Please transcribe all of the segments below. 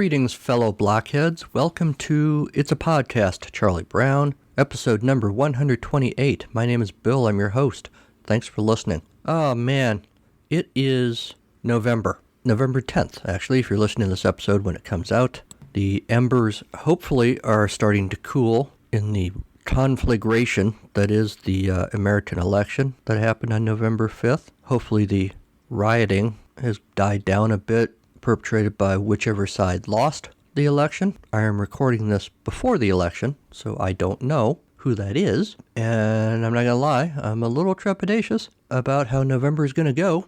Greetings, fellow blockheads. Welcome to It's a Podcast, Charlie Brown, episode number 128. My name is Bill. I'm your host. Thanks for listening. Oh, man. It is November 10th, actually, if you're listening to this episode when it comes out. The embers, hopefully, are starting to cool in the conflagration that is the American election that happened on November 5th. Hopefully, the rioting has died down a bit, perpetrated by whichever side lost the election. I am recording this before the election, so I don't know who that is. And I'm not going to lie, I'm a little trepidatious about how November is going to go,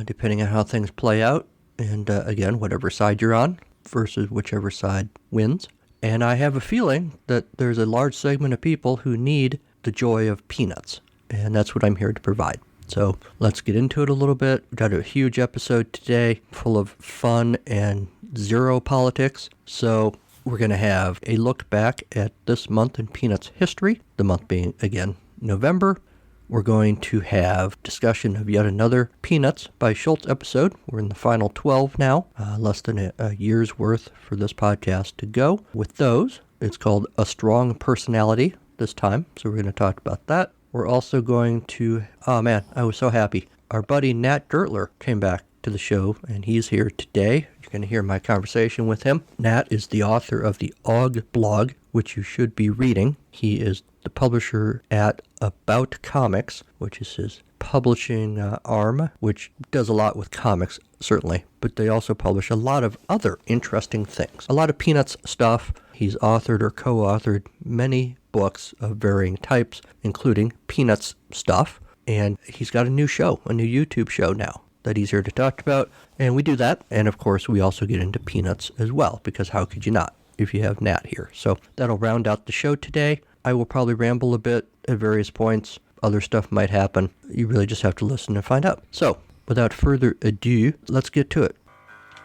depending on how things play out. And again, whatever side you're on versus whichever side wins. And I have a feeling that there's a large segment of people who need the joy of peanuts. And that's what I'm here to provide. So let's get into it a little bit. We've got a huge episode today full of fun and zero politics. So we're going to have a look back at this month in Peanuts history, the month being, again, November. We're going to have discussion of yet another Peanuts by Schulz episode. We're in the final 12 now, less than a year's worth for this podcast to go. With those, it's called A Strong Personality this time, so we're going to talk about that. We're also going to, oh man, I was so happy. Our buddy Nat Gertler came back to the show, and he's here today. You're going to hear my conversation with him. Nat is the author of the Og blog, which you should be reading. He is the publisher at About Comics, which is his publishing arm, which does a lot with comics, certainly, but they also publish a lot of other interesting things. A lot of Peanuts stuff. He's authored or co-authored many books of varying types, including Peanuts stuff, and he's got a new show, a new YouTube show now that he's here to talk about, and we do that, and of course we also get into Peanuts as well, because how could you not if you have Nat here? So that'll round out the show today. I will probably ramble a bit at various points. Other stuff might happen. You really just have to listen and find out. So, without further ado, let's get to it.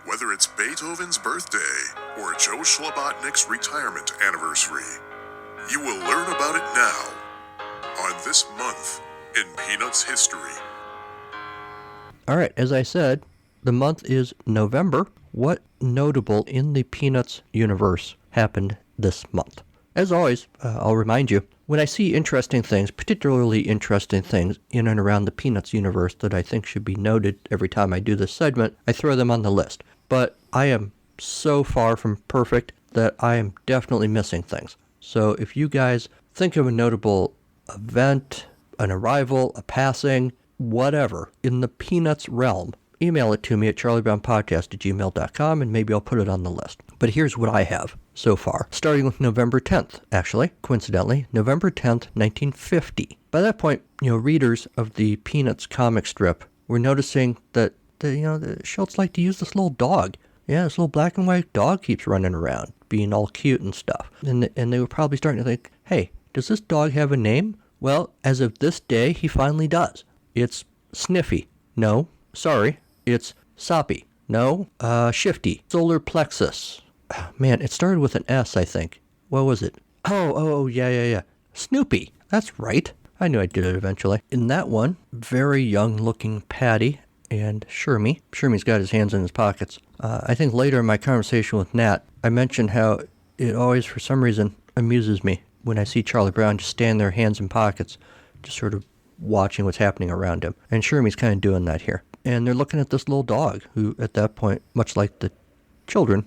Whether it's Beethoven's birthday or Joe Schlabotnick's retirement anniversary, you will learn about it now on This Month in Peanuts History. All right, as I said, the month is November. What notable in the Peanuts universe happened this month? As always, I'll remind you, when I see interesting things, particularly interesting things in and around the Peanuts universe that I think should be noted every time I do this segment, I throw them on the list. But I am so far from perfect that I am definitely missing things. So if you guys think of a notable event, an arrival, a passing, whatever, in the Peanuts realm, email it to me at charliebrownpodcast@gmail.com, and maybe I'll put it on the list. But here's what I have so far, starting with November 10th, actually, coincidentally, November 10th, 1950. By that point, readers of the Peanuts comic strip were noticing that, the Schulz liked to use this little dog. Yeah, this little black and white dog keeps running around, being all cute and stuff. And they were probably starting to think, hey, does this dog have a name? Well, as of this day, he finally does. It's Sniffy. No, sorry. It's Soppy. No. Shifty. Solar Plexus. Man, it started with an S, I think. What was it? Oh, yeah. Snoopy. That's right. I knew I'd get it eventually. In that one, very young-looking Patty and Shermie. Shermie's got his hands in his pockets. I think later in my conversation with Nat, I mentioned how it always, for some reason, amuses me when I see Charlie Brown just stand there, hands in pockets, just sort of watching what's happening around him. And Shermie's kind of doing that here. And they're looking at this little dog who, at that point, much like the children,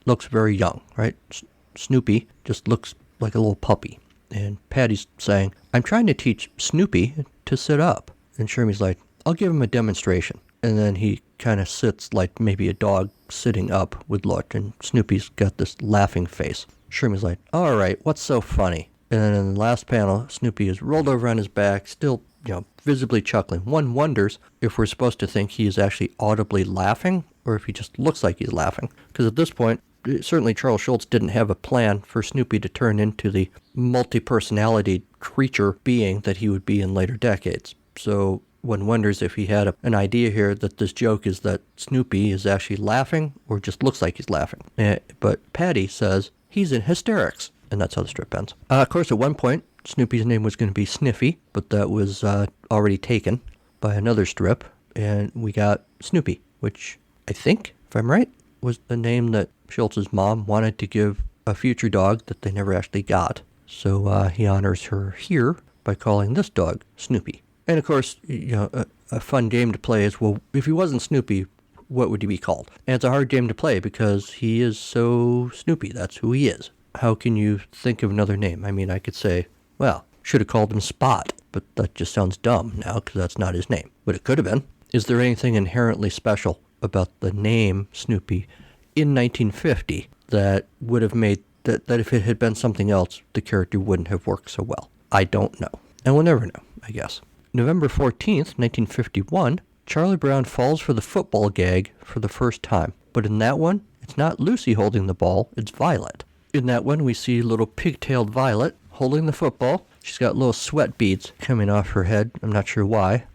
looks very young, right? Snoopy just looks like a little puppy. And Patty's saying, I'm trying to teach Snoopy to sit up. And Shermie's like, I'll give him a demonstration. And then he kind of sits like maybe a dog sitting up would look. And Snoopy's got this laughing face. Shermie's like, all right, what's so funny? And then in the last panel, Snoopy is rolled over on his back, still, visibly chuckling. One wonders if we're supposed to think he is actually audibly laughing or if he just looks like he's laughing. Because at this point, certainly Charles Schulz didn't have a plan for Snoopy to turn into the multi-personality creature being that he would be in later decades. So one wonders if he had an idea here that this joke is that Snoopy is actually laughing or just looks like he's laughing. But Patty says he's in hysterics. And that's how the strip ends. Of course, at one point, Snoopy's name was going to be Sniffy, but that was already taken by another strip, and we got Snoopy, which I think, if I'm right, was the name that Schultz's mom wanted to give a future dog that they never actually got. So he honors her here by calling this dog Snoopy. And of course, a fun game to play is, well, if he wasn't Snoopy, what would he be called? And it's a hard game to play because he is so Snoopy. That's who he is. How can you think of another name? I mean, I could say, well, should have called him Spot, but that just sounds dumb now because that's not his name. But it could have been. Is there anything inherently special about the name Snoopy in 1950 that would have made that if it had been something else, the character wouldn't have worked so well? I don't know. And we'll never know, I guess. November 14th, 1951, Charlie Brown falls for the football gag for the first time. But in that one, it's not Lucy holding the ball, it's Violet. In that one, we see little pigtailed Violet holding the football. She's got little sweat beads coming off her head. I'm not sure why.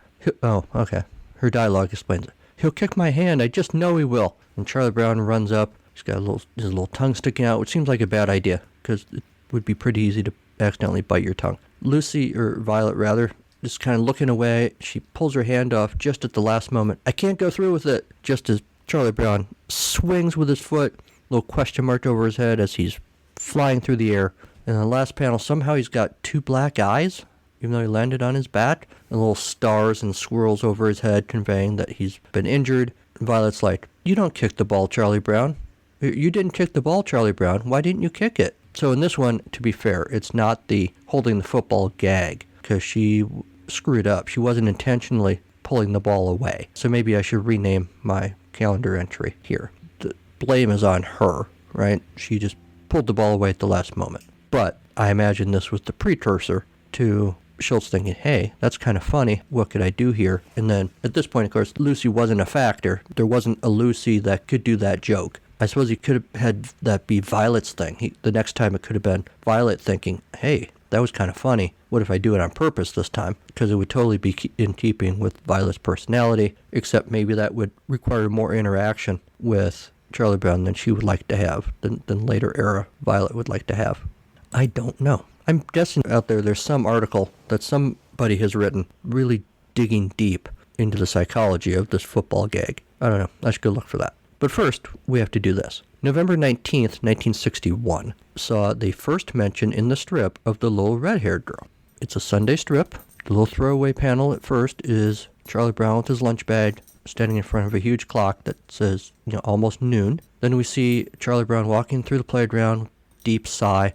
Oh, okay. Her dialogue explains it. He'll kick my hand. I just know he will. And Charlie Brown runs up. He's got his little tongue sticking out, which seems like a bad idea because it would be pretty easy to accidentally bite your tongue. Lucy, or Violet rather, just kind of looking away. She pulls her hand off just at the last moment. I can't go through with it. Just as Charlie Brown swings with his foot, little question mark over his head as he's flying through the air. In the last panel, somehow he's got two black eyes, even though he landed on his back, and little stars and swirls over his head conveying that he's been injured. And Violet's like, you don't kick the ball, Charlie Brown. You didn't kick the ball, Charlie Brown. Why didn't you kick it? So in this one, to be fair, it's not the holding the football gag, because she screwed up. She wasn't intentionally pulling the ball away. So maybe I should rename my calendar entry here. The blame is on her, right? She just pulled the ball away at the last moment. But I imagine this was the precursor to Schulz thinking, hey, that's kind of funny. What could I do here? And then at this point, of course, Lucy wasn't a factor. There wasn't a Lucy that could do that joke. I suppose he could have had that be Violet's thing. The next time it could have been Violet thinking, hey, that was kind of funny. What if I do it on purpose this time? Because it would totally be in keeping with Violet's personality, except maybe that would require more interaction with Charlie Brown than she would like to have, than later era Violet would like to have. I don't know. I'm guessing out there's some article that somebody has written really digging deep into the psychology of this football gag. I don't know. I should go look for that. But first, we have to do this. November 19th, 1961, saw the first mention in the strip of the little red-haired girl. It's a Sunday strip. The little throwaway panel at first is Charlie Brown with his lunch bag standing in front of a huge clock that says, almost noon. Then we see Charlie Brown walking through the playground, deep sigh.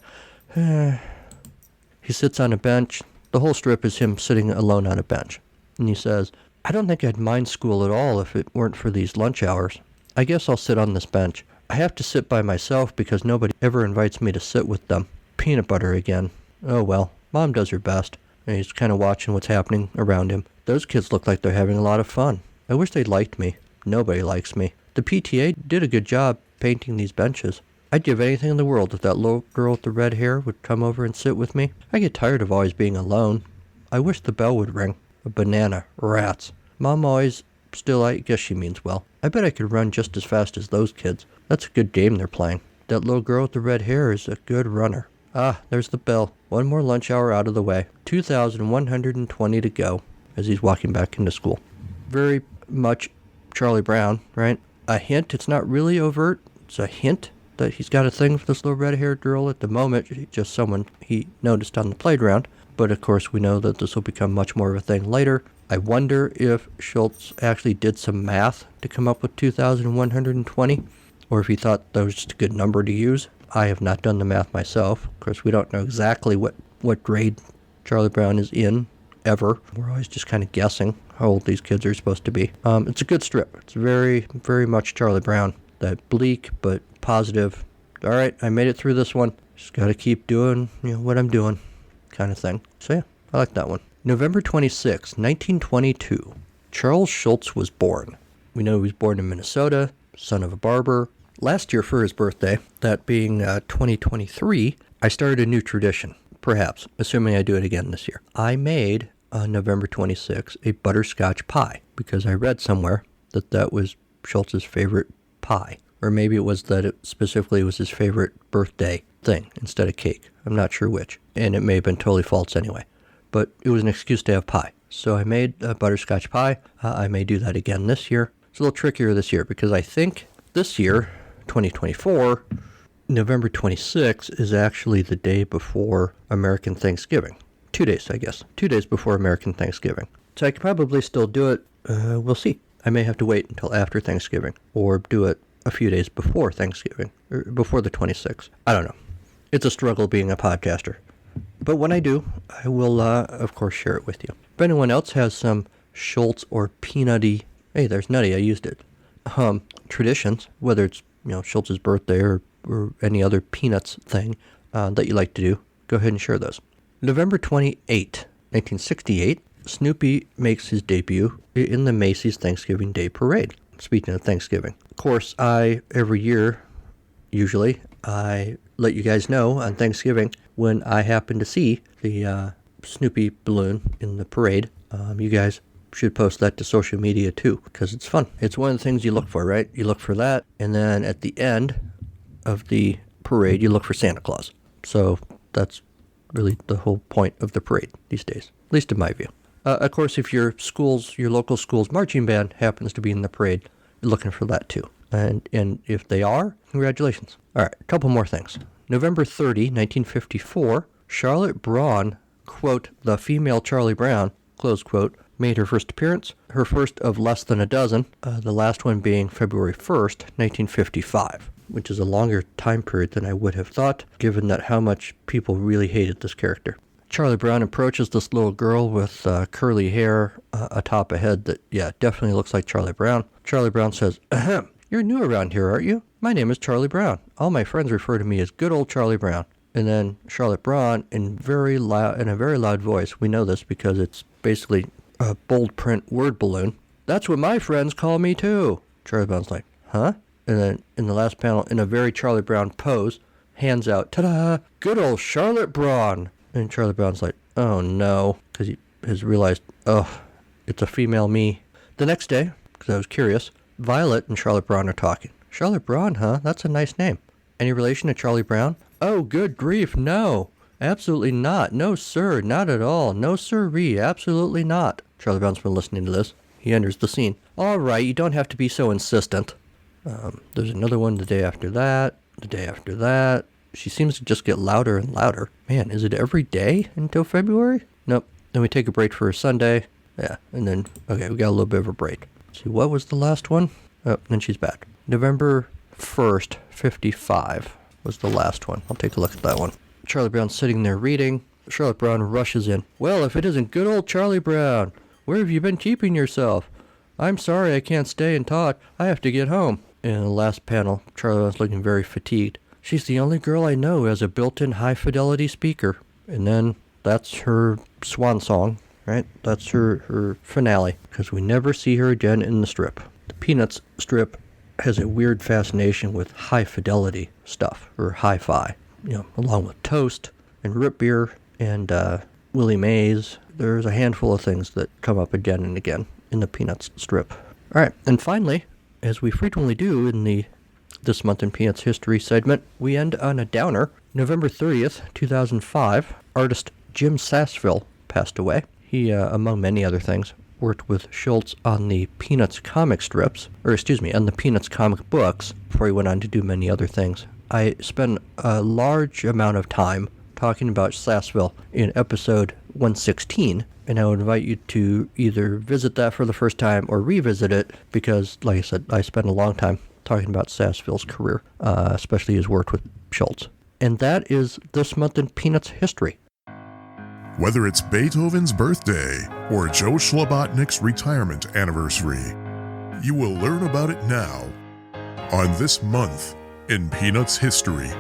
He sits on a bench. The whole strip is him sitting alone on a bench. And he says, I don't think I'd mind school at all if it weren't for these lunch hours. I guess I'll sit on this bench. I have to sit by myself because nobody ever invites me to sit with them. Peanut butter again. Oh well, Mom does her best. And he's kind of watching what's happening around him. Those kids look like they're having a lot of fun. I wish they liked me. Nobody likes me. The PTA did a good job painting these benches. I'd give anything in the world if that little girl with the red hair would come over and sit with me. I get tired of always being alone. I wish the bell would ring. A banana. Rats. Mom always... Still, I guess she means well. I bet I could run just as fast as those kids. That's a good game they're playing. That little girl with the red hair is a good runner. Ah, there's the bell. One more lunch hour out of the way. 2,120 to go as he's walking back into school. Very much Charlie Brown, right? A hint. It's not really overt. It's a hint that he's got a thing for this little red-haired girl at the moment. Just someone he noticed on the playground. But of course we know that this will become much more of a thing later. I wonder if Schulz actually did some math to come up with 2,120, or if he thought that was just a good number to use. I have not done the math myself. Of course, we don't know exactly what grade Charlie Brown is in, ever. We're always just kind of guessing how old these kids are supposed to be. It's a good strip. It's very, very much Charlie Brown. That bleak, but positive. All right, I made it through this one. Just got to keep doing what I'm doing kind of thing. So yeah, I like that one. November 26, 1922, Charles Schulz was born. We know he was born in Minnesota, son of a barber. Last year for his birthday, that being 2023, I started a new tradition, perhaps, assuming I do it again this year. I made, on November 26, a butterscotch pie, because I read somewhere that was Schulz's favorite pie. Or maybe it was that it specifically was his favorite birthday thing instead of cake. I'm not sure which, and it may have been totally false anyway. But it was an excuse to have pie. So I made a butterscotch pie. I may do that again this year. It's a little trickier this year because I think this year 2024, November 26th is actually the day before American Thanksgiving. 2 days, I guess. 2 days before American Thanksgiving. So I could probably still do it. We'll see. I may have to wait until after Thanksgiving or do it a few days before Thanksgiving, or before the 26th. I don't know. It's a struggle being a podcaster. But when I do, I will, of course, share it with you. If anyone else has some Schulz or peanutty, hey, there's nutty, I used it, traditions, whether it's, Schulz's birthday or any other peanuts thing that you like to do, go ahead and share those. November 28, 1968, Snoopy makes his debut in the Macy's Thanksgiving Day Parade. Speaking of Thanksgiving. Of course, every year, usually, I let you guys know on Thanksgiving when I happen to see the Snoopy balloon in the parade. You guys should post that to social media too, because it's fun. It's one of the things you look for, right? You look for that, and then at the end of the parade, you look for Santa Claus. So that's really the whole point of the parade these days, at least in my view. Of course, if your local school's marching band happens to be in the parade, you're looking for that too. And if they are, congratulations. All right, a couple more things. November 30, 1954, Charlotte Braun, quote, the female Charlie Brown, close quote, made her first appearance, her first of less than a dozen, the last one being February 1st, 1955, which is a longer time period than I would have thought, given that how much people really hated this character. Charlie Brown approaches this little girl with curly hair atop a head that, definitely looks like Charlie Brown. Charlie Brown says, ahem, you're new around here, aren't you? My name is Charlie Brown. All my friends refer to me as good old Charlie Brown. And then Charlotte Braun, in a very loud voice, we know this because it's basically a bold print word balloon. That's what my friends call me too. Charlie Brown's like, huh? And then in the last panel, in a very Charlie Brown pose, hands out, ta-da, good old Charlotte Braun. And Charlie Brown's like, oh no, because he has realized, it's a female me. The next day, because I was curious, Violet and Charlotte Braun are talking. Charlotte Braun, huh? That's a nice name. Any relation to Charlie Brown? Oh, good grief, no. Absolutely not. No, sir, not at all. No, sirree, absolutely not. Charlie Brown's been listening to this. He enters the scene. All right, you don't have to be so insistent. There's another one the day after that, the day after that. She seems to just get louder and louder. Man, is it every day until February? Nope. Then we take a break for a Sunday. Yeah, and then, okay, we got a little bit of a break. Let's see, what was the last one? Oh, then she's back. November 1st, 55 was the last one. I'll take a look at that one. Charlie Brown's sitting there reading. Charlotte Brown rushes in. Well, if it isn't good old Charlie Brown, where have you been keeping yourself? I'm sorry I can't stay and talk. I have to get home. In the last panel, Charlie Brown's looking very fatigued. She's the only girl I know who has a built-in high-fidelity speaker. And then that's her swan song, right? That's her finale, because we never see her again in the strip. The Peanuts strip has a weird fascination with high-fidelity stuff, or hi-fi, along with Toast and Root Beer and Willie Mays. There's a handful of things that come up again and again in the Peanuts strip. All right, and finally, as we frequently do in This Month in Peanuts History segment, we end on a downer. November 30th, 2005, artist Jim Sassville passed away. He, among many other things, worked with Schulz on the Peanuts comic strips, on the Peanuts comic books, before he went on to do many other things. I spent a large amount of time talking about Sassville in episode 116, and I would invite you to either visit that for the first time or revisit it, because, like I said, I spent a long time talking about Sassville's career, especially his work with Schulz. And that is This Month in Peanuts History. Whether it's Beethoven's birthday or Joe Schlabotnick's retirement anniversary, you will learn about it now on This Month in Peanuts History.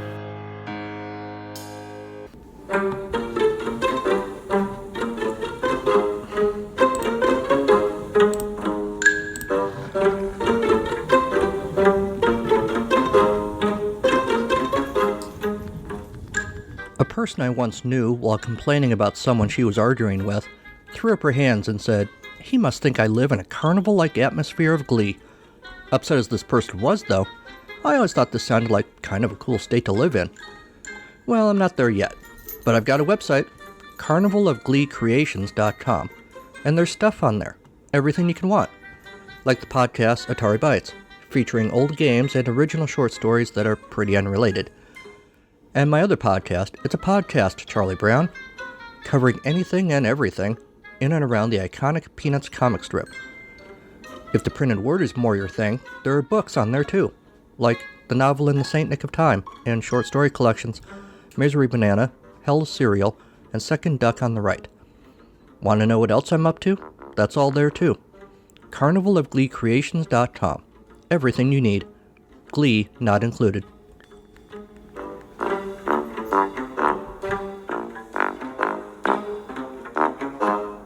A person I once knew, while complaining about someone she was arguing with, threw up her hands and said, "He must think I live in a carnival-like atmosphere of glee." Upset as this person was, though, I always thought this sounded like kind of a cool state to live in. Well, I'm not there yet, but I've got a website, carnivalofgleecreations.com, and there's stuff on there, everything you can want, like the podcast Atari Bytes, featuring old games and original short stories that are pretty unrelated. And my other podcast, it's a podcast, Charlie Brown, covering anything and everything in and around the iconic Peanuts comic strip. If the printed word is more your thing, there are books on there too, like The Novel in the Saint Nick of Time and short story collections Misery Banana, Hell's Cereal, and Second Duck on the Right. Want to know what else I'm up to? That's all there too. CarnivalofGleeCreations.com. Everything you need. Glee not included.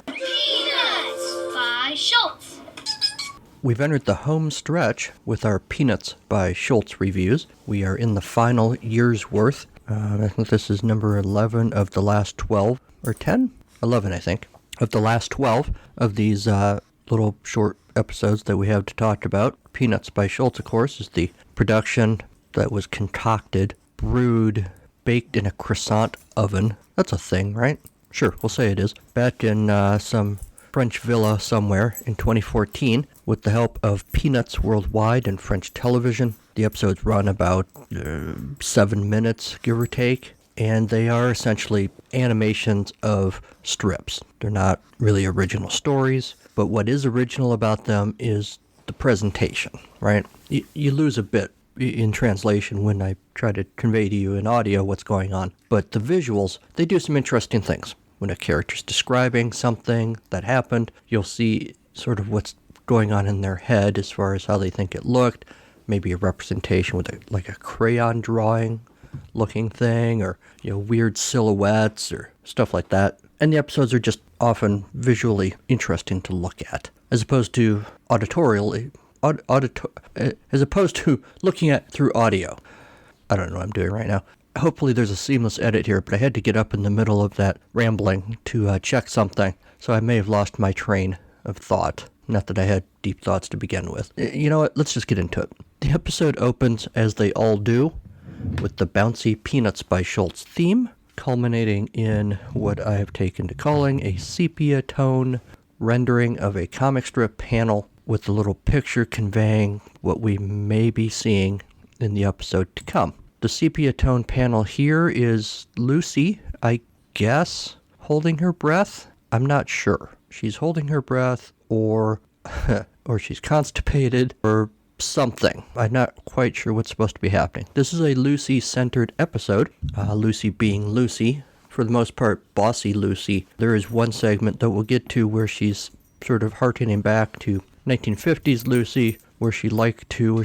Peanuts by Schulz. We've entered the home stretch with our Peanuts by Schulz reviews. We are in the final year's worth. I think this is number 11 of the last 12, or 10? 11, I think, of the last 12 of these little short episodes that we have to talk about. Peanuts by Schulz, of course, is the production that was concocted, brewed, baked in a croissant oven. That's a thing, right? Sure, we'll say it is. Back in some French villa somewhere in 2014 with the help of Peanuts Worldwide and French television. The episodes run about 7 minutes, give or take, and they are essentially animations of strips. They're not really original stories, but what is original about them is the presentation, right? You lose a bit in translation when I try to convey to you in audio what's going on, but the visuals, they do some interesting things. When a character's describing something that happened, you'll see sort of what's going on in their head as far as how they think it looked, maybe a representation with like a crayon drawing looking thing, or weird silhouettes or stuff like that. And the episodes are just often visually interesting to look at, as opposed to auditorially, as opposed to looking at through audio. I don't know what I'm doing right now. Hopefully there's a seamless edit here, but I had to get up in the middle of that rambling to check something, so I may have lost my train of thought. Not that I had deep thoughts to begin with. You know what? Let's just get into it. The episode opens, as they all do, with the bouncy Peanuts by Schulz theme, culminating in what I have taken to calling a sepia tone rendering of a comic strip panel with a little picture conveying what we may be seeing in the episode to come. The sepia tone panel here is Lucy, I guess, holding her breath. I'm not sure. She's holding her breath, or she's constipated, or something. I'm not quite sure what's supposed to be happening. This is a Lucy-centered episode. Lucy being Lucy, for the most part, bossy Lucy. There is one segment that we'll get to where she's sort of hearkening back to 1950s Lucy, where she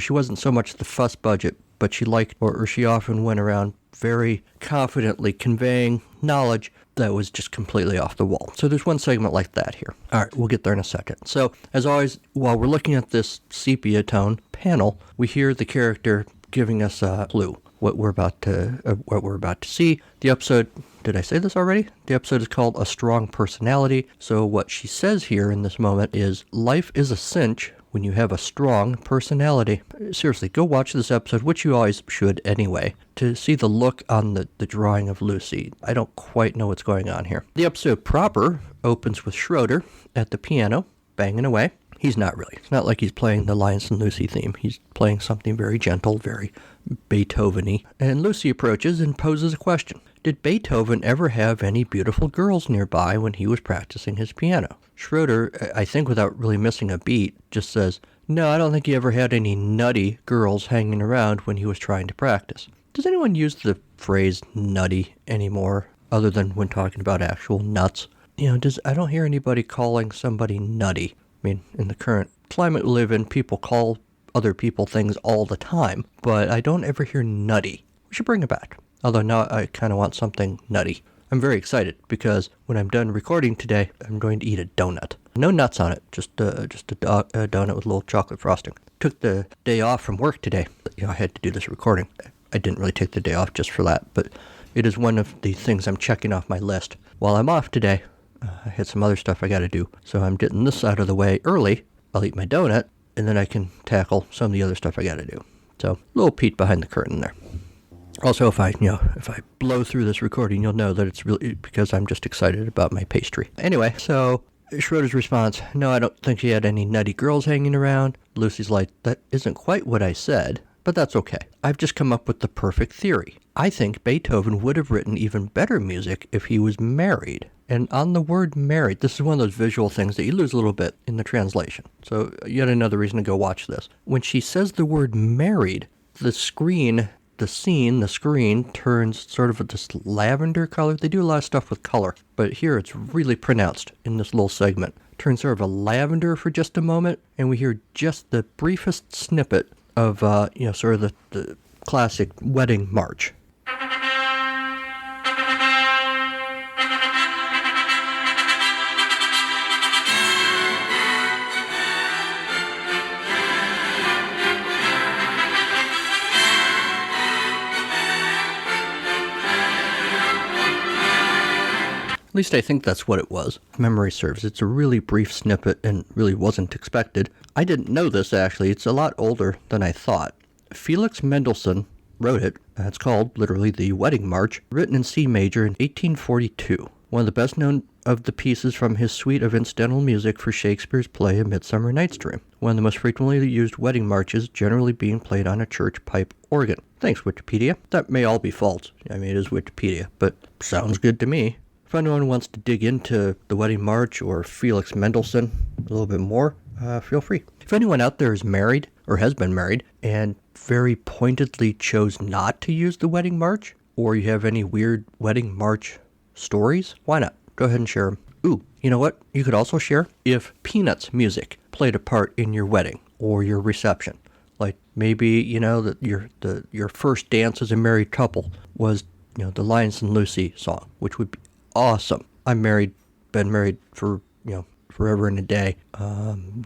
wasn't so much the fuss budget, but she often went around very confidently conveying knowledge that was just completely off the wall. So there's one segment like that here. All right, we'll get there in a second. So, as always, while we're looking at this sepia tone panel, we hear the character giving us a clue what we're about to see. The episode, did I say this already? The episode is called A Strong Personality. So what she says here in this moment is, life is a cinch when you have a strong personality. Seriously, go watch this episode, which you always should anyway, to see the look on the drawing of Lucy. I don't quite know what's going on here. The episode proper opens with Schroeder at the piano, banging away. He's not really. It's not like he's playing the Linus and Lucy theme. He's playing something very gentle, very Beethoven-y. And Lucy approaches and poses a question. Did Beethoven ever have any beautiful girls nearby when he was practicing his piano? Schroeder, I think without really missing a beat, just says, no, I don't think he ever had any nutty girls hanging around when he was trying to practice. Does anyone use the phrase nutty anymore, other than when talking about actual nuts? I don't hear anybody calling somebody nutty. I mean, in the current climate we live in, people call other people things all the time, but I don't ever hear nutty. We should bring it back. Although now I kind of want something nutty. I'm very excited because when I'm done recording today, I'm going to eat a donut. No nuts on it, just a donut with a little chocolate frosting. Took the day off from work today. I had to do this recording. I didn't really take the day off just for that, but it is one of the things I'm checking off my list. While I'm off today, I had some other stuff I got to do, so I'm getting this out of the way early. I'll eat my donut, and then I can tackle some of the other stuff I got to do. So, a little peek behind the curtain there. Also, if I blow through this recording, you'll know that it's really because I'm just excited about my pastry. Anyway, so Schroeder's response, no, I don't think she had any nutty girls hanging around. Lucy's like, that isn't quite what I said, but that's okay. I've just come up with the perfect theory. I think Beethoven would have written even better music if he was married. And on the word married, this is one of those visual things that you lose a little bit in the translation. So yet another reason to go watch this. When she says the word married, the screen turns sort of this lavender color. They do a lot of stuff with color, but here it's really pronounced in this little segment. Turns sort of a lavender for just a moment, and we hear just the briefest snippet of, sort of the classic wedding march. At least I think that's what it was. If memory serves. It's a really brief snippet and really wasn't expected. I didn't know this, actually. It's a lot older than I thought. Felix Mendelssohn wrote it. It's called, literally, the Wedding March, written in C major in 1842. One of the best known of the pieces from his suite of incidental music for Shakespeare's play A Midsummer Night's Dream. One of the most frequently used wedding marches, generally being played on a church pipe organ. Thanks, Wikipedia. That may all be false. I mean, it is Wikipedia, but sounds good to me. If anyone wants to dig into the Wedding March or Felix Mendelssohn a little bit more, feel free. If anyone out there is married or has been married and very pointedly chose not to use the Wedding March, or you have any weird Wedding March stories, why not? Go ahead and share them. Ooh, you know what? You could also share if Peanuts music played a part in your wedding or your reception. Like maybe, that your first dance as a married couple was, the Linus and Lucy song, which would be awesome. I'm married, been married for, forever and a day.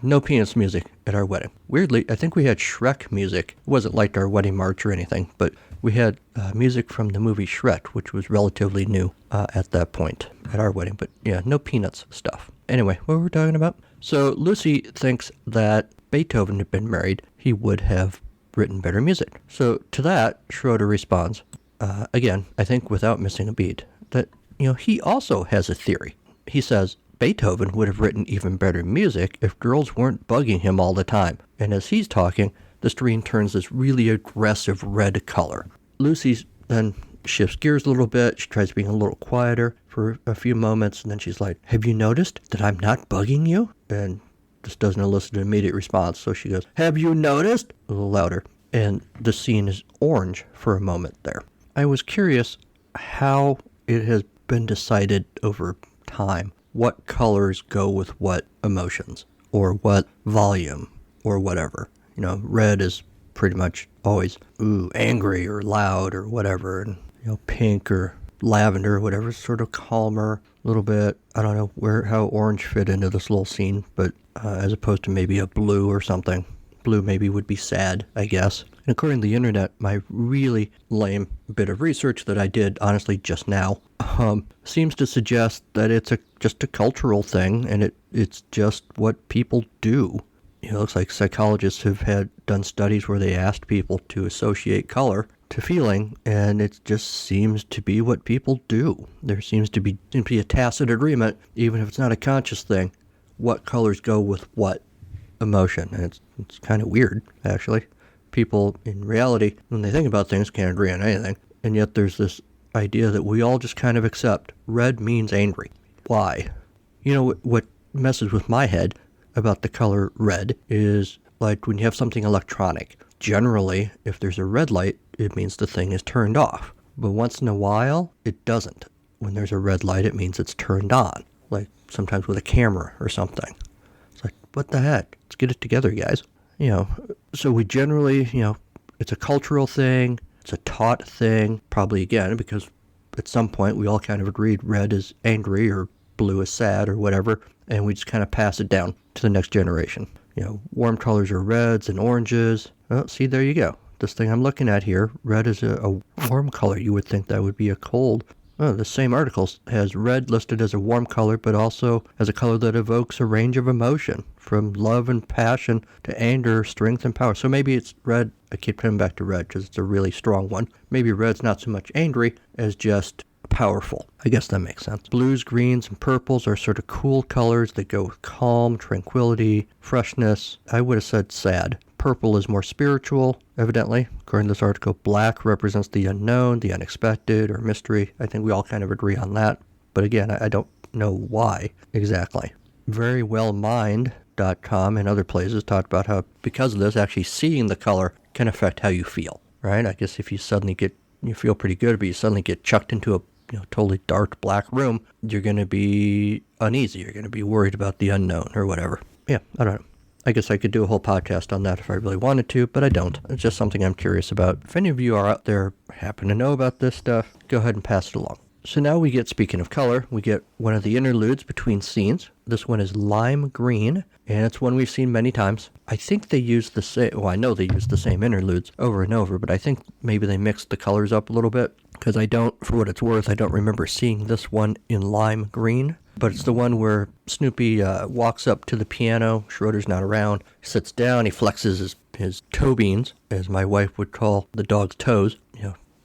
No Peanuts music at our wedding. Weirdly, I think we had Shrek music. It wasn't like our wedding march or anything, but we had music from the movie Shrek, which was relatively new at that point at our wedding. But yeah, no Peanuts stuff. Anyway, what were we talking about? So Lucy thinks that Beethoven had been married. He would have written better music. So to that, Schroeder responds, again, I think without missing a beat, that he also has a theory. He says Beethoven would have written even better music if girls weren't bugging him all the time. And as he's talking, the screen turns this really aggressive red color. Lucy then shifts gears a little bit. She tries being a little quieter for a few moments, and then she's like, have you noticed that I'm not bugging you? And just doesn't elicit an immediate response. So she goes, have you noticed? A little louder. And the scene is orange for a moment there. I was curious how it has been decided over time what colors go with what emotions or what volume or whatever. Red is pretty much always angry or loud or whatever, and pink or lavender or whatever is sort of calmer a little bit. I don't know how orange fit into this little scene, but as opposed to maybe a blue or something. Blue maybe would be sad, I guess. And according to the internet, my really lame bit of research that I did, honestly, just now, seems to suggest that it's just a cultural thing, and it's just what people do. It looks like psychologists have done studies where they asked people to associate color to feeling, and it just seems to be what people do. There seems to be a tacit agreement, even if it's not a conscious thing, what colors go with what emotion. And it's kind of weird, actually. People, in reality, when they think about things, can't agree on anything. And yet there's this idea that we all just kind of accept. Red means angry. Why? What messes with my head about the color red is like when you have something electronic. Generally, if there's a red light, it means the thing is turned off. But once in a while, it doesn't. When there's a red light, it means it's turned on. Like sometimes with a camera or something. It's like, what the heck? Let's get it together, guys. So we generally, it's a cultural thing. It's a taught thing, probably again, because at some point we all kind of agreed red is angry or blue is sad or whatever, and we just kind of pass it down to the next generation. Warm colors are reds and oranges. Oh, see, there you go. This thing I'm looking at here, red is a warm color. You would think that would be a cold. Oh, the same article has red listed as a warm color, but also as a color that evokes a range of emotion, from love and passion to anger, strength and power. So maybe it's red. I keep coming back to red because it's a really strong one. Maybe red's not so much angry as just powerful. I guess that makes sense. Blues, greens, and purples are sort of cool colors that go with calm, tranquility, freshness. I would have said sad. Purple is more spiritual, evidently. According to this article, black represents the unknown, the unexpected, or mystery. I think we all kind of agree on that. But again, I don't know why exactly. Verywellmind.com and other places talked about how, because of this, actually seeing the color can affect how you feel, right? I guess if you feel pretty good, but you suddenly get chucked into a totally dark black room, you're going to be uneasy. You're going to be worried about the unknown or whatever. Yeah, I don't know. I guess I could do a whole podcast on that if I really wanted to, but I don't. It's just something I'm curious about. If any of you are out there, happen to know about this stuff, go ahead and pass it along. So now we get, speaking of color, we get one of the interludes between scenes. This one is lime green, and it's one we've seen many times. I think they use the same, I know they use the same interludes over and over, but I think maybe they mixed the colors up a little bit, because for what it's worth, I don't remember seeing this one in lime green. But it's the one where Snoopy walks up to the piano. Schroeder's not around. He sits down. He flexes his toe beans, as my wife would call the dog's toes.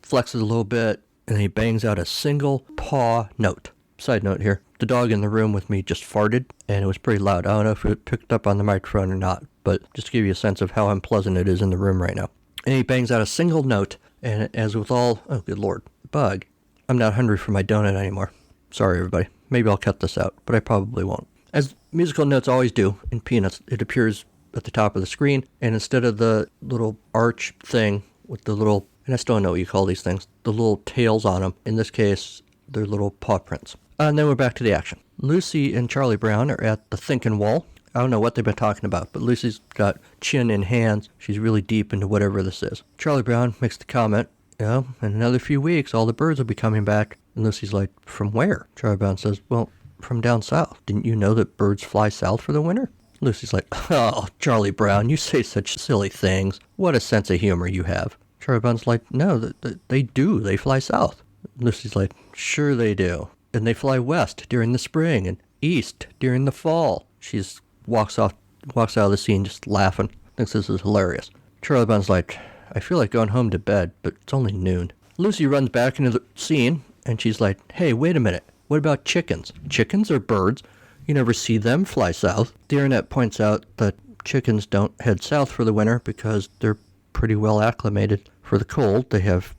Flexes a little bit, and then he bangs out a single paw note. Side note here, the dog in the room with me just farted, and it was pretty loud. I don't know if it picked up on the microphone or not, but just to give you a sense of how unpleasant it is in the room right now. And he bangs out a single note, and as with all, oh good lord, bug, I'm not hungry for my donut anymore. Sorry everybody. Maybe I'll cut this out, but I probably won't. As musical notes always do in Peanuts, it appears at the top of the screen, and instead of the little arch thing with the little, and I still don't know what you call these things, the little tails on them, in this case, they're little paw prints. And then we're back to the action. Lucy and Charlie Brown are at the thinking wall. I don't know what they've been talking about, but Lucy's got chin in hands. She's really deep into whatever this is. Charlie Brown makes the comment, in another few weeks, all the birds will be coming back. And Lucy's like, from where? Charlie Brown says, well, from down south. Didn't you know that birds fly south for the winter? Lucy's like, oh, Charlie Brown, you say such silly things. What a sense of humor you have. Charlie Brown's like, no, they do. They fly south. Lucy's like, sure they do. And they fly west during the spring and east during the fall. She walks out of the scene just laughing. Thinks this is hilarious. Charlie Brown's like, I feel like going home to bed, but it's only noon. Lucy runs back into the scene, and she's like, hey, wait a minute. What about chickens? Chickens are birds. You never see them fly south. The internet points out that chickens don't head south for the winter because they're pretty well acclimated for the cold. They have,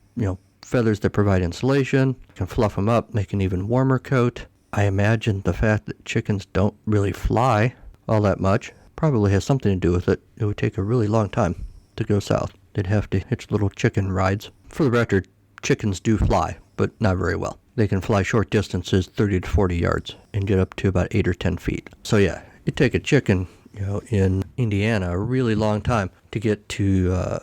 feathers that provide insulation. You can fluff them up, make an even warmer coat. I imagine the fact that chickens don't really fly all that much probably has something to do with it. It would take a really long time to go south. They'd have to hitch little chicken rides. For the record, chickens do fly, but not very well. They can fly short distances, 30 to 40 yards, and get up to about 8 or 10 feet. So yeah, it'd take a chicken, in Indiana a really long time to get to,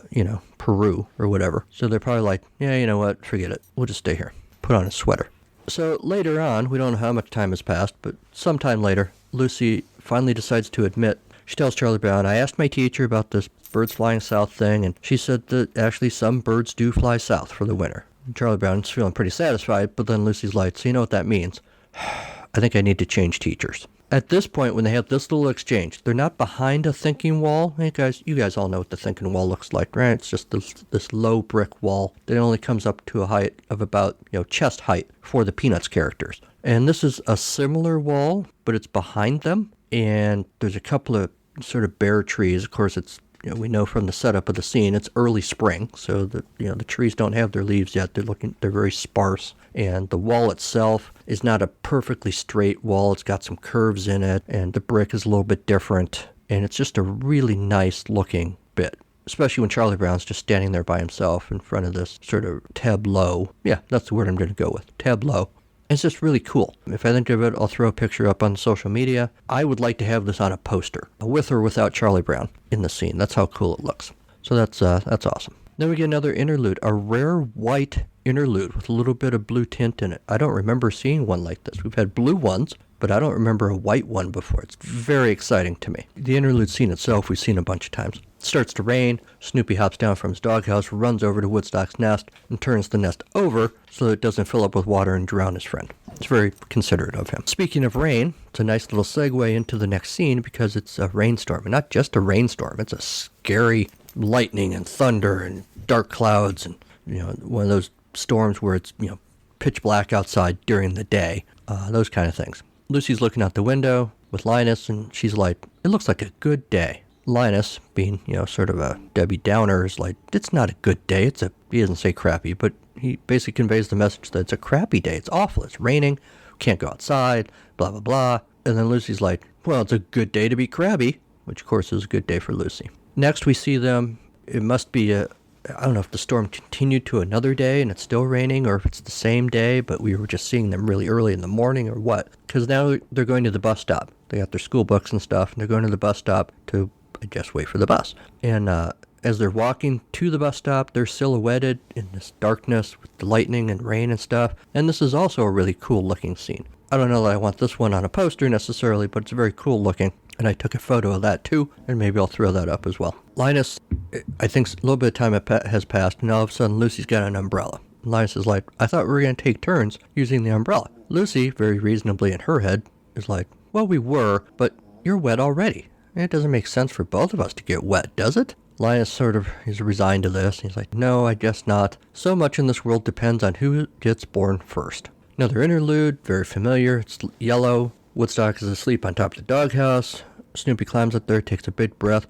Peru or whatever. So they're probably like, yeah, you know what, forget it. We'll just stay here. Put on a sweater. So later on, we don't know how much time has passed, but sometime later, Lucy finally decides to admit. She tells Charlie Brown, I asked my teacher about this birds flying south thing, and she said that actually some birds do fly south for the winter. And Charlie Brown's feeling pretty satisfied, but then Lucy's like, so you know what that means? I think I need to change teachers. At this point, when they have this little exchange, they're not behind a thinking wall. Hey guys, you guys all know what the thinking wall looks like, right? It's just this low brick wall that only comes up to a height of about, chest height for the Peanuts characters. And this is a similar wall, but it's behind them. And there's a couple of sort of bare trees. Of course, it's, we know from the setup of the scene, it's early spring. So the trees don't have their leaves yet. They're very sparse. And the wall itself is not a perfectly straight wall. It's got some curves in it, and the brick is a little bit different. And it's just a really nice looking bit, especially when Charlie Brown's just standing there by himself in front of this sort of tableau. Yeah, that's the word I'm going to go with, tableau. It's just really cool. If I think of it, I'll throw a picture up on social media. I would like to have this on a poster, with or without Charlie Brown in the scene. That's how cool it looks. So that's awesome. Then we get another interlude, a rare white interlude with a little bit of blue tint in it. I don't remember seeing one like this. We've had blue ones, but I don't remember a white one before. It's very exciting to me. The interlude scene itself, we've seen a bunch of times. It starts to rain. Snoopy hops down from his doghouse, runs over to Woodstock's nest, and turns the nest over so that it doesn't fill up with water and drown his friend. It's very considerate of him. Speaking of rain, it's a nice little segue into the next scene because it's a rainstorm. And not just a rainstorm. It's a scary lightning and thunder and dark clouds and, one of those storms where it's, pitch black outside during the day, those kind of things. Lucy's looking out the window with Linus, and she's like, it looks like a good day. Linus, being, sort of a Debbie Downer, is like, it's not a good day. He doesn't say crappy, but he basically conveys the message that it's a crappy day. It's awful. It's raining. Can't go outside, blah, blah, blah. And then Lucy's like, well, it's a good day to be crabby, which of course is a good day for Lucy. Next we see them. It must be I don't know if the storm continued to another day and it's still raining, or if it's the same day, but we were just seeing them really early in the morning, or what. Because now they're going to the bus stop. They got their school books and stuff, and they're going to the bus stop to, I guess, wait for the bus. And as they're walking to the bus stop, they're silhouetted in this darkness with the lightning and rain and stuff. And this is also a really cool looking scene. I don't know that I want this one on a poster necessarily, but it's very cool looking. And I took a photo of that too, and maybe I'll throw that up as well. Linus, I think a little bit of time has passed, and all of a sudden Lucy's got an umbrella. And Linus is like, I thought we were going to take turns using the umbrella. Lucy, very reasonably in her head, is like, well, we were, but you're wet already. And it doesn't make sense for both of us to get wet, does it? Linus sort of is resigned to this. He's like, no, I guess not. So much in this world depends on who gets born first. Another interlude, very familiar. It's yellow. Woodstock is asleep on top of the doghouse. Snoopy climbs up there, takes a big breath,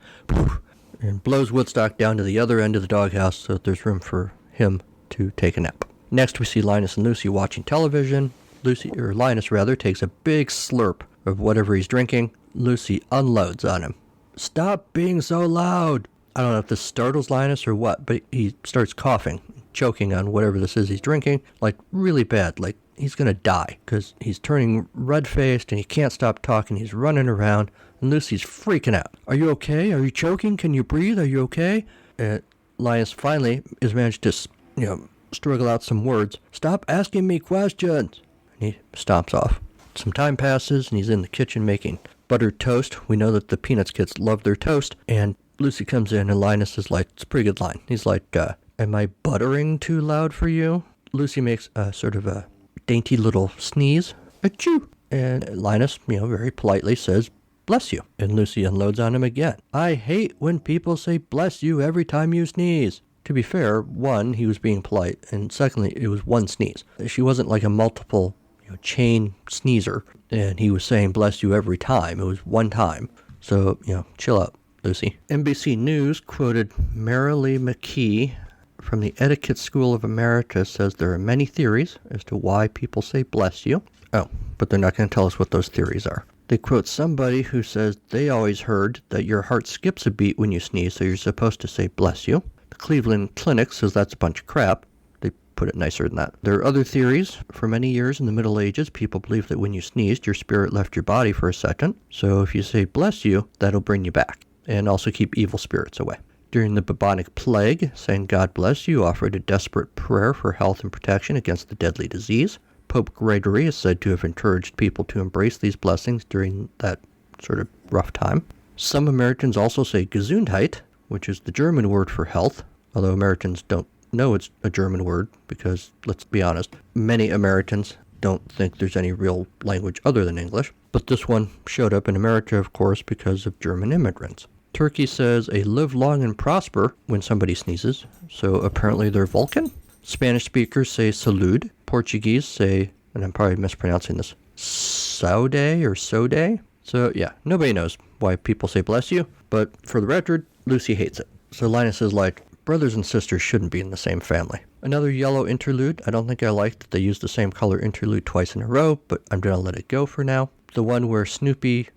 and blows Woodstock down to the other end of the doghouse so that there's room for him to take a nap. Next, we see Linus and Lucy watching television. Linus takes a big slurp of whatever he's drinking. Lucy unloads on him. Stop being so loud! I don't know if this startles Linus or what, but he starts coughing, choking on whatever this is he's drinking, like really bad, like he's going to die, because he's turning red-faced and he can't stop talking. He's running around, and Lucy's freaking out. Are you okay? Are you choking? Can you breathe? Are you okay? Linus finally has managed to, struggle out some words. Stop asking me questions! And he stomps off. Some time passes, and he's in the kitchen making buttered toast. We know that the Peanuts kids love their toast, and Lucy comes in, and Linus is like, it's a pretty good line. He's like, am I buttering too loud for you? Lucy makes sort of a dainty little sneeze. Achoo! And Linus, very politely says, bless you. And Lucy unloads on him again. I hate when people say bless you every time you sneeze. To be fair, one, he was being polite, and secondly, it was one sneeze. She wasn't like a multiple chain sneezer, and he was saying bless you every time. It was one time. So, chill out, Lucy. NBC News quoted Marilee McKee from the Etiquette School of America, says there are many theories as to why people say bless you. Oh, but they're not going to tell us what those theories are. They quote somebody who says they always heard that your heart skips a beat when you sneeze, so you're supposed to say bless you. The Cleveland Clinic says that's a bunch of crap. They put it nicer than that. There are other theories. For many years in the Middle Ages, people believed that when you sneezed, your spirit left your body for a second. So if you say bless you, that'll bring you back, and also keep evil spirits away. During the bubonic plague, saying God bless you offered a desperate prayer for health and protection against the deadly disease. Pope Gregory is said to have encouraged people to embrace these blessings during that sort of rough time. Some Americans also say Gesundheit, which is the German word for health, although Americans don't know it's a German word because, let's be honest, many Americans don't think there's any real language other than English. But this one showed up in America, of course, because of German immigrants. Turkey says a live long and prosper when somebody sneezes, so apparently they're Vulcan. Spanish speakers say salud. Portuguese say, and I'm probably mispronouncing this, saude or sode. So yeah, nobody knows why people say bless you, but for the record, Lucy hates it. So Linus is like, brothers and sisters shouldn't be in the same family. Another yellow interlude. I don't think I liked that they used the same color interlude twice in a row, but I'm going to let it go for now. The one where Snoopy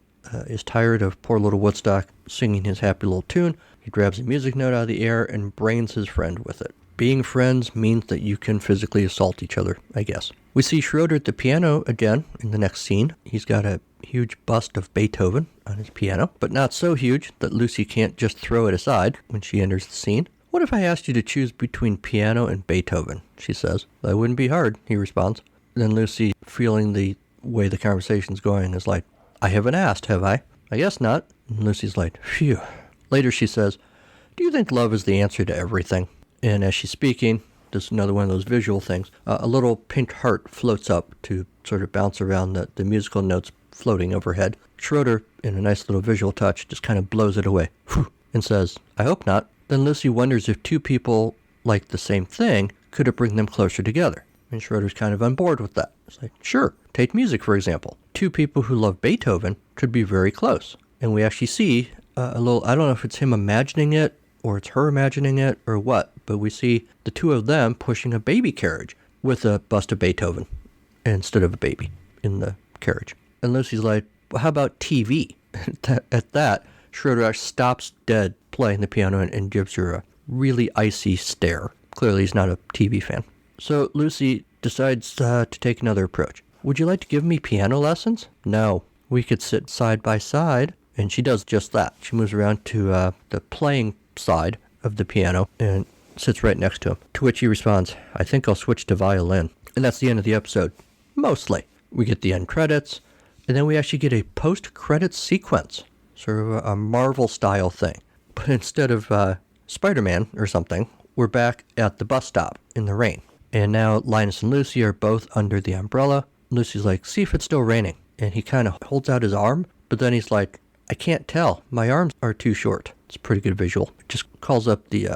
is tired of poor little Woodstock singing his happy little tune. He grabs a music note out of the air and brains his friend with it. Being friends means that you can physically assault each other, I guess. We see Schroeder at the piano again in the next scene. He's got a huge bust of Beethoven on his piano, but not so huge that Lucy can't just throw it aside when she enters the scene. What if I asked you to choose between piano and Beethoven, she says. That wouldn't be hard, he responds. Then Lucy, feeling the way the conversation's going, is like, I haven't asked, have I? I guess not. And Lucy's like, phew. Later she says, do you think love is the answer to everything? And as she's speaking, this is another one of those visual things, a little pink heart floats up to sort of bounce around the musical notes floating overhead. Schroeder, in a nice little visual touch, just kind of blows it away and says, I hope not. Then Lucy wonders if two people like the same thing, could it bring them closer together? And Schroeder's kind of on board with that. It's like, sure, take music, for example. Two people who love Beethoven could be very close. And we actually see a little, I don't know if it's him imagining it, or it's her imagining it, or what, but we see the two of them pushing a baby carriage with a bust of Beethoven instead of a baby in the carriage. And Lucy's like, well, how about TV? At that, Schroeder stops dead playing the piano and gives her a really icy stare. Clearly he's not a TV fan. So Lucy decides to take another approach. Would you like to give me piano lessons? No. We could sit side by side. And she does just that. She moves around to the playing side of the piano and sits right next to him. To which he responds, I think I'll switch to violin. And that's the end of the episode. Mostly. We get the end credits, and then we actually get a post-credits sequence. Sort of a Marvel-style thing. But instead of Spider-Man or something, we're back at the bus stop in the rain. And now Linus and Lucy are both under the umbrella. Lucy's like, see if it's still raining. And he kind of holds out his arm, but then he's like, I can't tell. My arms are too short. It's a pretty good visual. It just calls up the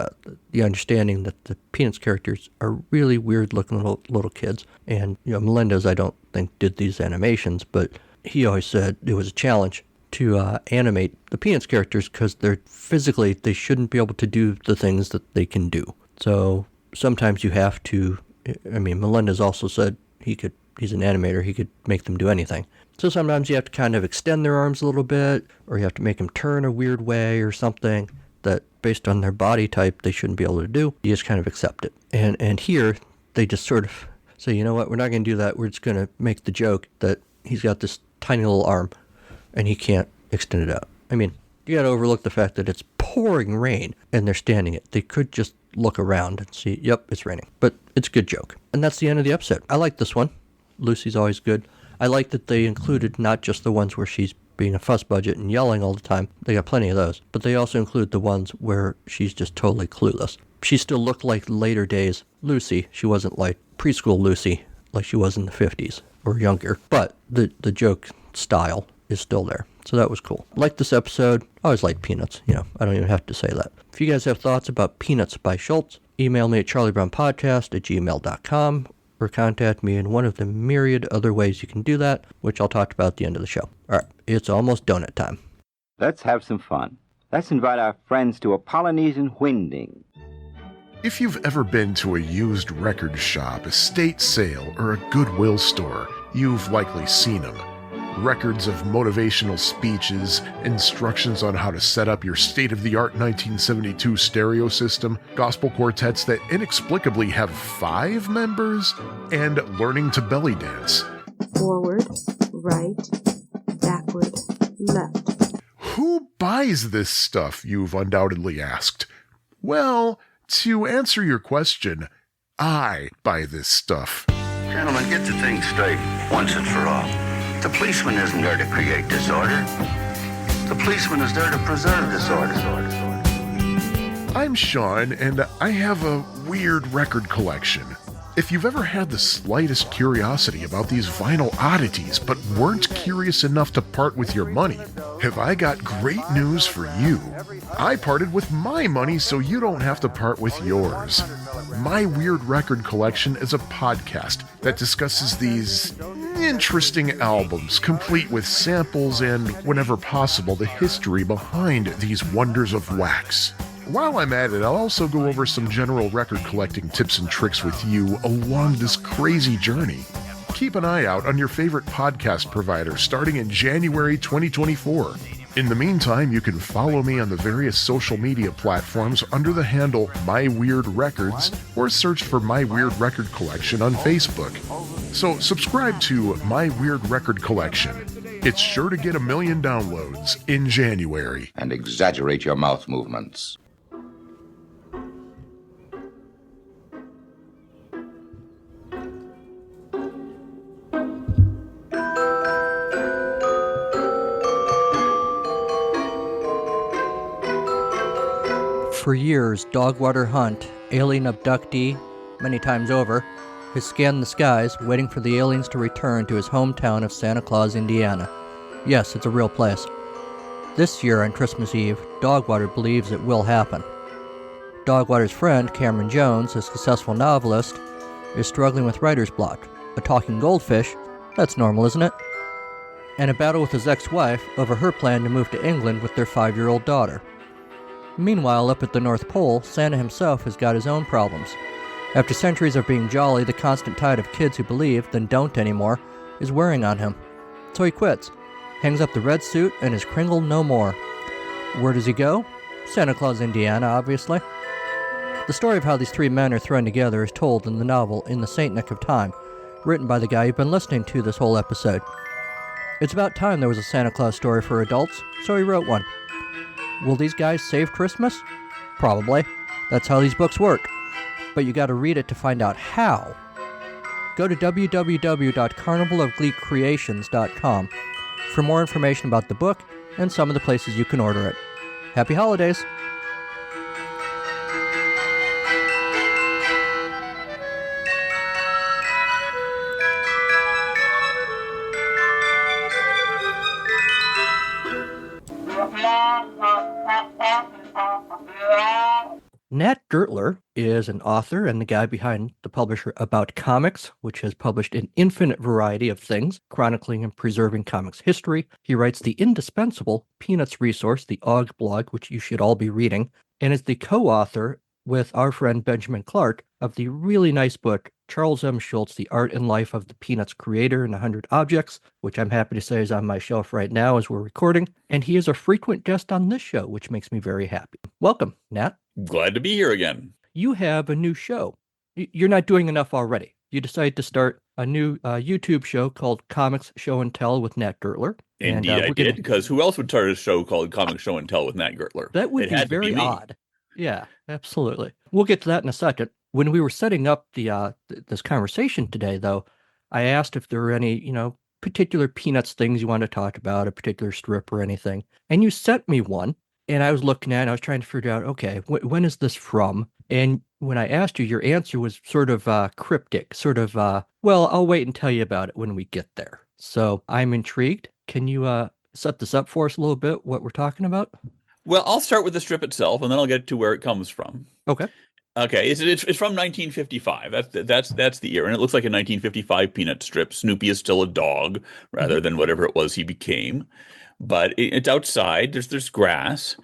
understanding that the Peanuts characters are really weird-looking little kids. And Melendez, I don't think, did these animations, but he always said it was a challenge to animate the Peanuts characters because they're physically, they shouldn't be able to do the things that they can do. So sometimes you have to, Melendez also said he's an animator, he could make them do anything. So sometimes you have to kind of extend their arms a little bit, or you have to make them turn a weird way or something that based on their body type they shouldn't be able to do. You just kind of accept it. And here they just sort of say, you know what, we're not going to do that. We're just going to make the joke that he's got this tiny little arm and he can't extend it out. You got to overlook the fact that it's pouring rain and they're standing it. They could just look around and see, yep, it's raining. But it's a good joke. And that's the end of the episode. I like this one. Lucy's always good. I like that they included not just the ones where she's being a fuss budget and yelling all the time. They got plenty of those. But they also include the ones where she's just totally clueless. She still looked like later days Lucy. She wasn't like preschool Lucy like she was in the 50s or younger. But the joke style is still there. So that was cool. Like this episode. I always like Peanuts. I don't even have to say that. If you guys have thoughts about Peanuts by Schulz, email me at charliebrownpodcast@gmail.com. or contact me in one of the myriad other ways you can do that, which I'll talk about at the end of the show. All right, it's almost donut time. Let's have some fun. Let's invite our friends to a Polynesian whinding. If you've ever been to a used record shop, estate sale, or a Goodwill store, you've likely seen them. Records of motivational speeches, instructions on how to set up your state-of-the-art 1972 stereo system, gospel quartets that inexplicably have 5 members, and learning to belly dance. Forward, right, backward, left. Who buys this stuff, you've undoubtedly asked? Well, to answer your question, I buy this stuff. Gentlemen, get the thing straight once and for all. The policeman isn't there to create disorder. The policeman is there to preserve disorder. I'm Sean, and I have a weird record collection. If you've ever had the slightest curiosity about these vinyl oddities but weren't curious enough to part with your money, have I got great news for you. I parted with my money so you don't have to part with yours. My Weird Record Collection is a podcast that discusses these interesting albums, complete with samples and, whenever possible, the history behind these wonders of wax. While I'm at it, I'll also go over some general record collecting tips and tricks with you along this crazy journey. Keep an eye out on your favorite podcast provider starting in January 2024. In the meantime, you can follow me on the various social media platforms under the handle My Weird Records or search for My Weird Record Collection on Facebook. So subscribe to My Weird Record Collection. It's sure to get 1 million downloads in January. And exaggerate your mouth movements. For years, Dogwater Hunt, alien abductee, many times over, has scanned the skies, waiting for the aliens to return to his hometown of Santa Claus, Indiana. Yes, it's a real place. This year, on Christmas Eve, Dogwater believes it will happen. Dogwater's friend, Cameron Jones, a successful novelist, is struggling with writer's block. A talking goldfish, that's normal, isn't it? And a battle with his ex-wife over her plan to move to England with their 5-year-old daughter. Meanwhile, up at the North Pole, Santa himself has got his own problems. After centuries of being jolly, the constant tide of kids who believe, then don't anymore, is wearing on him. So he quits, hangs up the red suit, and is Kringle no more. Where does he go? Santa Claus, Indiana, obviously. The story of how these three men are thrown together is told in the novel In the Saint Nick of Time, written by the guy you've been listening to this whole episode. It's about time there was a Santa Claus story for adults, so he wrote one. Will these guys save Christmas? Probably. That's how these books work. But you gotta read it to find out how. Go to www.carnivalofgleecreations.com for more information about the book and some of the places you can order it. Happy holidays! Nat Gertler is an author and the guy behind the publisher About Comics, which has published an infinite variety of things, chronicling and preserving comics history. He writes the indispensable Peanuts resource, the OG blog, which you should all be reading, and is the co-author with our friend Benjamin Clark of the really nice book, Charles M. Schulz, The Art and Life of the Peanuts Creator and 100 Objects, which I'm happy to say is on my shelf right now as we're recording. And he is a frequent guest on this show, which makes me very happy. Welcome, Nat. Glad to be here again. You have a new show. You're not doing enough already. You decided to start a new YouTube show called Comics Show and Tell with Nat Gertler. Indeed, I did, because who else would start a show called Comics Show and Tell with Nat Gertler? That would be very odd. Yeah, absolutely. We'll get to that in a second. When we were setting up the this conversation today, though, I asked if there were any, particular Peanuts things you want to talk about, a particular strip or anything. And you sent me one, and I was looking at it, and I was trying to figure out, okay, when is this from? And when I asked you, your answer was sort of cryptic, sort of, well, I'll wait and tell you about it when we get there. So I'm intrigued. Can you set this up for us a little bit, what we're talking about? Well, I'll start with the strip itself, and then I'll get to where it comes from. Okay. Okay, it's from 1955. That's the year, and it looks like a 1955 Peanut strip. Snoopy is still a dog rather than whatever it was he became, but it's outside. There's grass,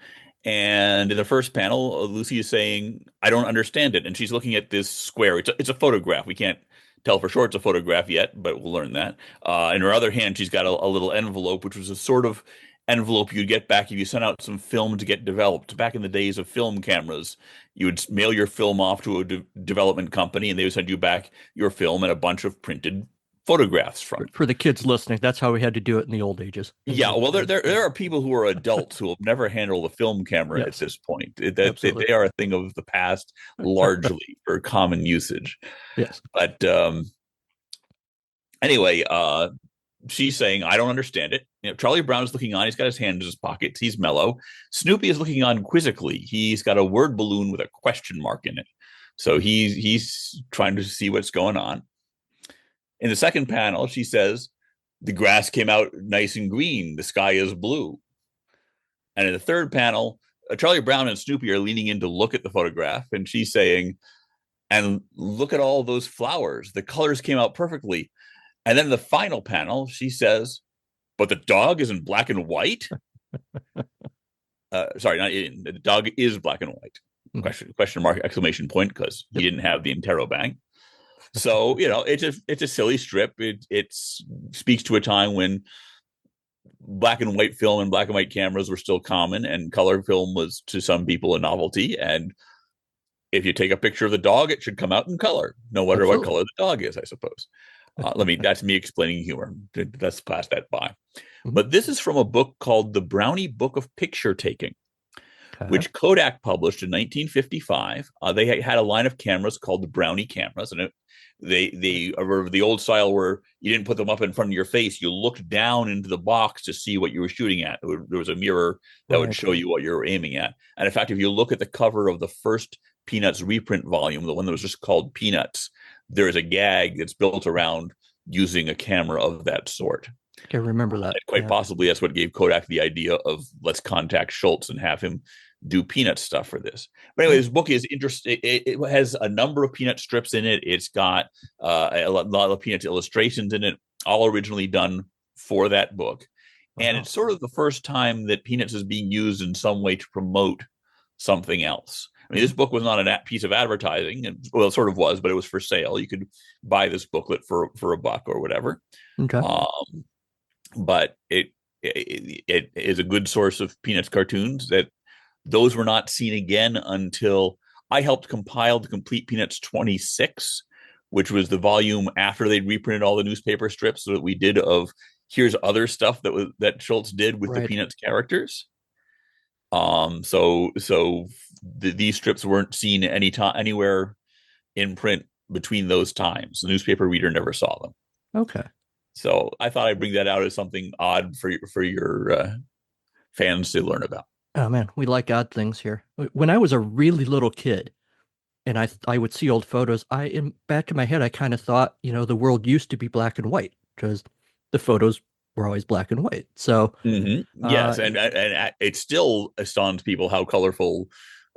and in the first panel, Lucy is saying, "I don't understand it," and she's looking at this square. It's a photograph. We can't tell for sure it's a photograph yet, but we'll learn that. In her other hand, she's got a little envelope, which was a sort of envelope you'd get back if you sent out some film to get developed. Back in the days of film cameras, you would mail your film off to a development company, and they would send you back your film and a bunch of printed photographs from it. For the kids listening, that's how we had to do it in the old ages. Yeah, well, there are people who are adults who have never handled a film camera at this point. They are a thing of the past, largely for common usage. Yes. But anyway, she's saying, I don't understand it. Charlie Brown is looking on. He's got his hand in his pockets. He's mellow. Snoopy is looking on quizzically. He's got a word balloon with a question mark in it. So he's trying to see what's going on. In the second panel, she says, the grass came out nice and green. The sky is blue. And in the third panel, Charlie Brown and Snoopy are leaning in to look at the photograph. And she's saying, and look at all those flowers. The colors came out perfectly. And then in the final panel, she says, but the dog is in black and white? The dog is black and white. Question mark, exclamation point, because he didn't have the interrobang. So, it's a silly strip. It speaks to a time when black and white film and black and white cameras were still common, and color film was to some people a novelty. And if you take a picture of the dog, it should come out in color, no matter what color the dog is, I suppose. That's me explaining humor. Let's pass that by. But this is from a book called The Brownie Book of Picture Taking, which Kodak published in 1955. They had a line of cameras called the Brownie cameras, and they were the old style where you didn't put them up in front of your face. You looked down into the box to see what you were shooting at. There was a mirror that would show you what you were aiming at. And in fact, if you look at the cover of the first Peanuts reprint volume, the one that was just called Peanuts, there is a gag that's built around using a camera of that sort. I remember that. Quite possibly that's what gave Kodak the idea of let's contact Schulz and have him do Peanut stuff for this. But anyway, this book is interesting. It has a number of Peanut strips in it. It's got a lot of Peanuts illustrations in it, all originally done for that book. And it's sort of the first time that Peanuts is being used in some way to promote something else. I mean, this book was not a piece of advertising. Well, it sort of was, but it was for sale. You could buy this booklet for $1 or whatever. Okay. But it is a good source of Peanuts cartoons. That those were not seen again until I helped compile the complete Peanuts 26, which was the volume after they'd reprinted all the newspaper strips that we did of here's other stuff that Schulz did with the Peanuts characters. So these strips weren't seen anywhere in print between those times. The newspaper reader never saw them. Okay. So I thought I'd bring that out as something odd for your fans to learn about. Oh man, we like odd things here. When I was a really little kid, and I would see old photos, in back in my head I kind of thought, the world used to be black and white because the photos were always black and white. So yes, and it still astounds people how colorful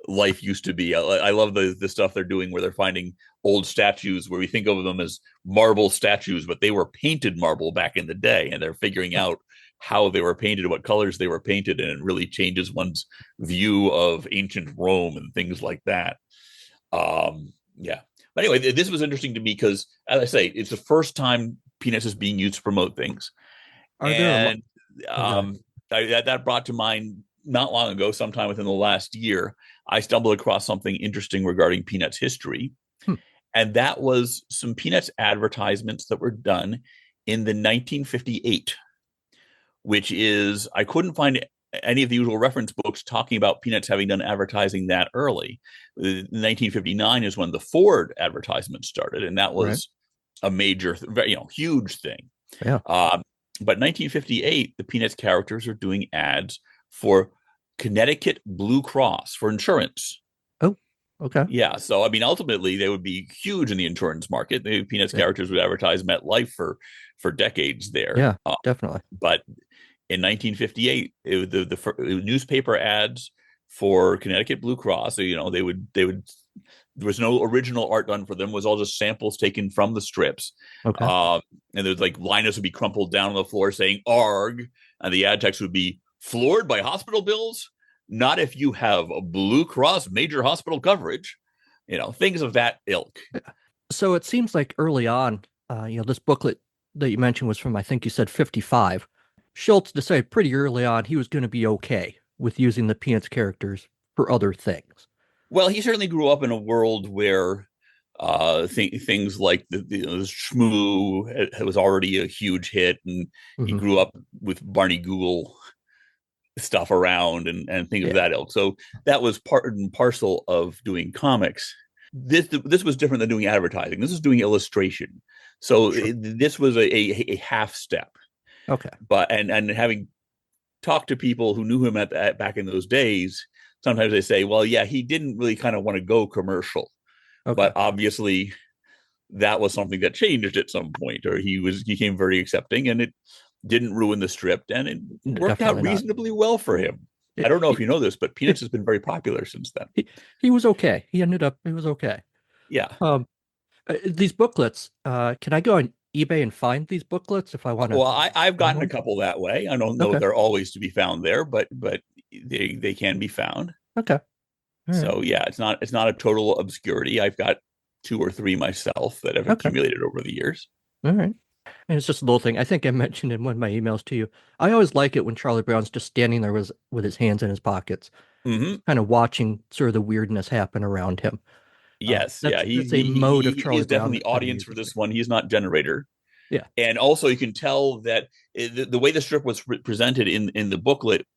life used to be. I love the stuff they're doing where they're finding old statues where we think of them as marble statues, but they were painted marble back in the day, and they're figuring out how they were painted, what colors they were painted, and it really changes one's view of ancient Rome and things like that. Yeah. But anyway, this was interesting to me because, as I say, it's the first time Peanuts is being used to promote things. That brought to mind not long ago, sometime within the last year, I stumbled across something interesting regarding Peanuts history. And that was some Peanuts advertisements that were done in the 1958, which is, I couldn't find any of the usual reference books talking about Peanuts having done advertising that early. 1959 is when the Ford advertisement started, and that was a major, huge thing. Yeah. But 1958, the Peanuts characters are doing ads for Connecticut Blue Cross for insurance. Oh, okay. Yeah. So, I mean, ultimately, they would be huge in the insurance market. The Peanuts characters would advertise MetLife for decades there. Yeah, definitely. But in 1958, the newspaper ads for Connecticut Blue Cross. So, they would. There was no original art done for them. It was all just samples taken from the strips. Okay. And there's Linus would be crumpled down on the floor saying "ARG," and the ad text would be "Floored by hospital bills? Not if you have a Blue Cross major hospital coverage." Things of that ilk. So it seems like early on, this booklet that you mentioned was from, I think you said 55. Schulz decided pretty early on he was going to be okay with using the Peanuts characters for other things. Well, he certainly grew up in a world where things like the Shmoo was already a huge hit, and he grew up with Barney Google stuff around and things of that ilk. So that was part and parcel of doing comics. This was different than doing advertising. This is doing illustration. So this was a half step. Okay. But and having talked to people who knew him back in those days, sometimes they say, well, yeah, he didn't really kind of want to go commercial. Okay. But obviously that was something that changed at some point, or he became very accepting, and it didn't ruin the strip, and it worked out reasonably well for him. I don't know if you know this, but Peanuts has been very popular since then. He was okay. He was okay. Yeah. These booklets, can I go on eBay and find these booklets if I want to? Well, I've gotten a couple that way. I don't know if they're always to be found there, but they can be found. Okay. All so right. yeah, it's not a total obscurity. I've got 2 or 3 myself that have accumulated over the years. All right. And it's just a little thing. I think I mentioned in one of my emails to you. I always like it when Charlie Brown's just standing there with his hands in his pockets, kind of watching sort of the weirdness happen around him. Yes, he's a mode of Charlie He's Brown. Definitely the audience for this one. He's not generator. Yeah, and also you can tell that the way the strip was presented in the booklet,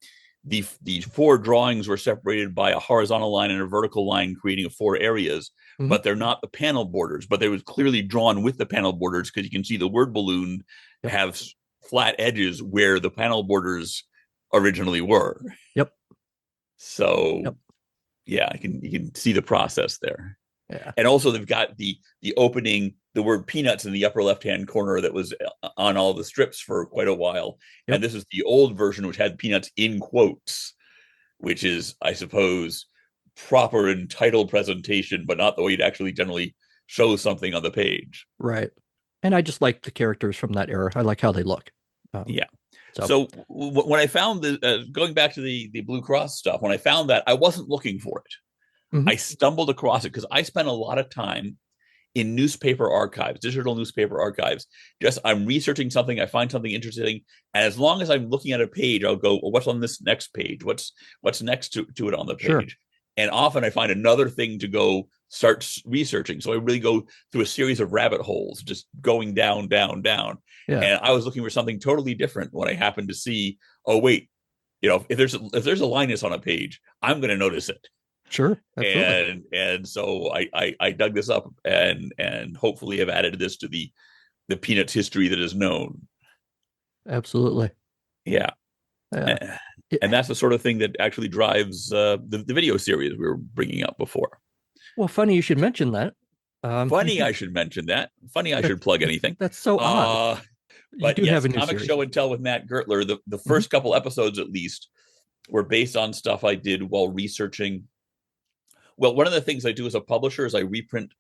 the 4 drawings were separated by a horizontal line and a vertical line, creating 4 areas. But they're not the panel borders. But they was clearly drawn with the panel borders because you can see the word balloon have flat edges where the panel borders originally were. Yep. So, yeah, you can see the process there. Yeah. And also they've got the opening, the word Peanuts in the upper left-hand corner that was on all the strips for quite a while. Yep. And this is the old version, which had Peanuts in quotes. which is, I suppose, proper in title presentation, but not the way you'd actually generally show something on the page. Right. And I just like the characters from that era. I like how they look. Yeah. So when I found the going back to the Blue Cross stuff, when I found that, I wasn't looking for it. Mhm. I stumbled across it because I spent a lot of time in newspaper archives, digital newspaper archives. Just I'm researching something, I find something interesting, and as long as I'm looking at a page, I'll go, well, what's on this next page? What's next to it on the page? Sure. And often I find another thing to go start researching. So I really go through a series of rabbit holes, just going down, down, down. Yeah. And I was looking for something totally different when I happened to see, oh wait, if there's a Linus on a page, I'm going to notice it. Sure. Absolutely. And so I dug this up and hopefully have added this to the Peanuts history that is known. Absolutely. Yeah. And that's the sort of thing that actually drives the video series we were bringing up before. Well, funny you should mention that. I should mention that. Funny I should plug anything. That's so odd. But you do yes, have a new Comic series. Show and Tell with Nat Gertler. The first couple episodes, at least, were based on stuff I did while researching. Well, one of the things I do as a publisher is I reprint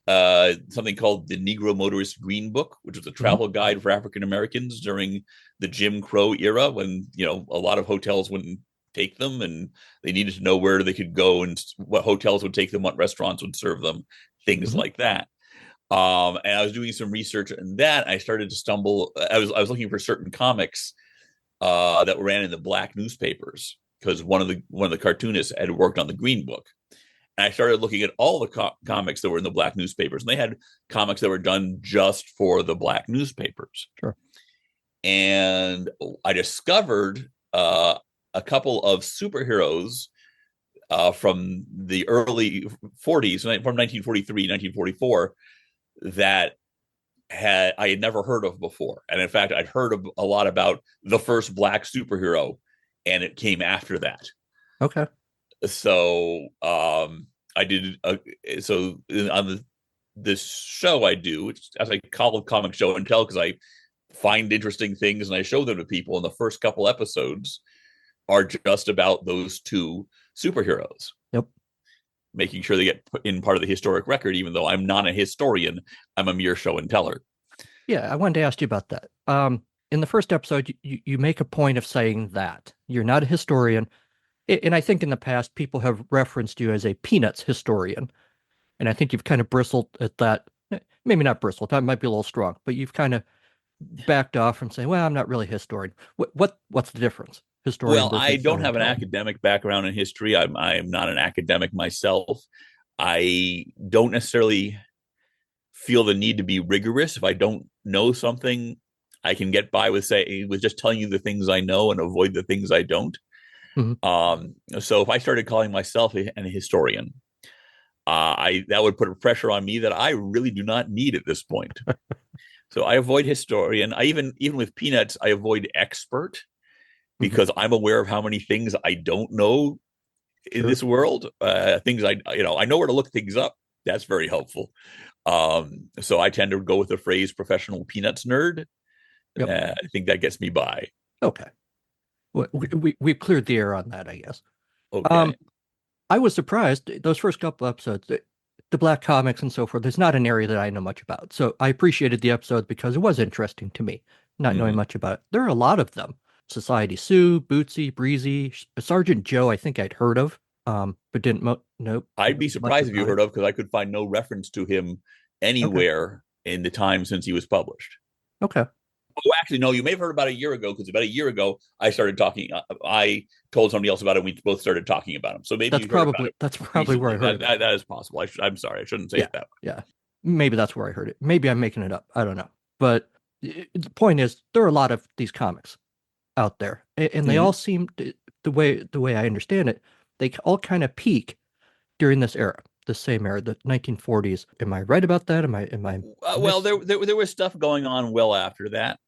something called the Negro Motorist Green Book, which was a travel guide for African Americans during the Jim Crow era, when a lot of hotels wouldn't take them and they needed to know where they could go and what hotels would take them, what restaurants would serve them, things like that. And I was doing some research in that. I started to stumble. I was looking for certain comics that ran in the black newspapers because one of the cartoonists had worked on the Green Book. And I started looking at all the comics that were in the black newspapers, and they had comics that were done just for the black newspapers. Sure. And I discovered a couple of superheroes from the early 40s, from 1943, 1944, that I had never heard of before. And in fact, I'd heard a lot about the first black superhero, and it came after that. Okay. So I did so on this show I do, which, as I call it, Comic Show and Tell, because I find interesting things and I show them to people. And the first couple episodes are just about those two superheroes. Yep. Making sure they get put in part of the historic record, even though I'm not a historian, I'm a mere show and teller. Yeah, I wanted to ask you about that. In the first episode, you make a point of saying that you're not a historian. And I think in the past, people have referenced you as a Peanuts historian. And I think you've kind of bristled at that. Maybe not bristled, that might be a little strong, but you've kind of backed off from saying, well, I'm not really a historian. What's the difference? Historian. Well, I don't have an academic background in history. I'm not an academic myself. I don't necessarily feel the need to be rigorous. If I don't know something, I can get by with just telling you the things I know and avoid the things I don't. So if I started calling myself a historian, that would put a pressure on me that I really do not need at this point. So I avoid historian. I even with Peanuts, I avoid expert, because I'm aware of how many things I don't know in this world. Things I know where to look things up. That's very helpful. So I tend to go with the phrase professional Peanuts nerd. Yep. I think that gets me by. Okay. We cleared the air on that, I guess. Okay. I was surprised those first couple episodes, the black comics and so forth. There's not an area that I know much about, so I appreciated the episodes because it was interesting to me, not knowing much about it. There are a lot of them: Society Sue, Bootsy, Breezy, Sergeant Joe. I think I'd heard of, but didn't know. I'd be surprised if you heard of, because I could find no reference to him anywhere in the time since he was published. Okay. Oh, actually, no, you may have heard about a year ago, because about a year ago, I started talking. I told somebody else about it, and we both started talking about him. So maybe that's probably where I heard it. That is possible. I'm sorry. I shouldn't say it that way. Yeah. Maybe that's where I heard it. Maybe I'm making it up. I don't know. But the point is, there are a lot of these comics out there, and they all seem, the way I understand it, they all kind of peak during this era. The same era, the 1940s. Am I right about that? Am I? Well, there was stuff going on well after that.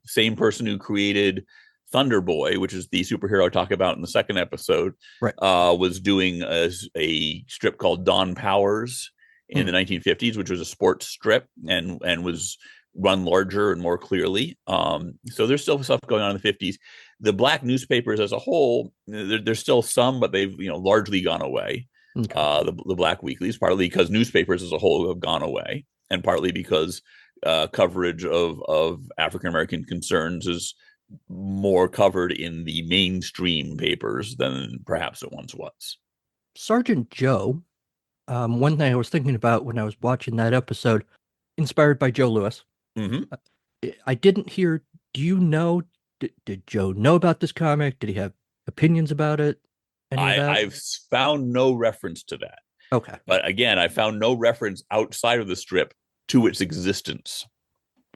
Same person who created Thunder Boy, which is the superhero I talk about in the second episode, right. Was doing a strip called Dawn Powers in the 1950s, which was a sports strip and was run larger and more clearly. So there's still stuff going on in the 50s. The black newspapers as a whole, there's still some, but they've largely gone away. Okay. The black weeklies, partly because newspapers as a whole have gone away, and partly because coverage of African American concerns is more covered in the mainstream papers than perhaps it once was. Sergeant Joe, one thing I was thinking about when I was watching that episode, inspired by Joe Louis. Mm-hmm. I didn't hear, do you know, did Joe know about this comic? Did he have opinions about it? I've found no reference to that. Okay. But again, I found no reference outside of the strip to its existence.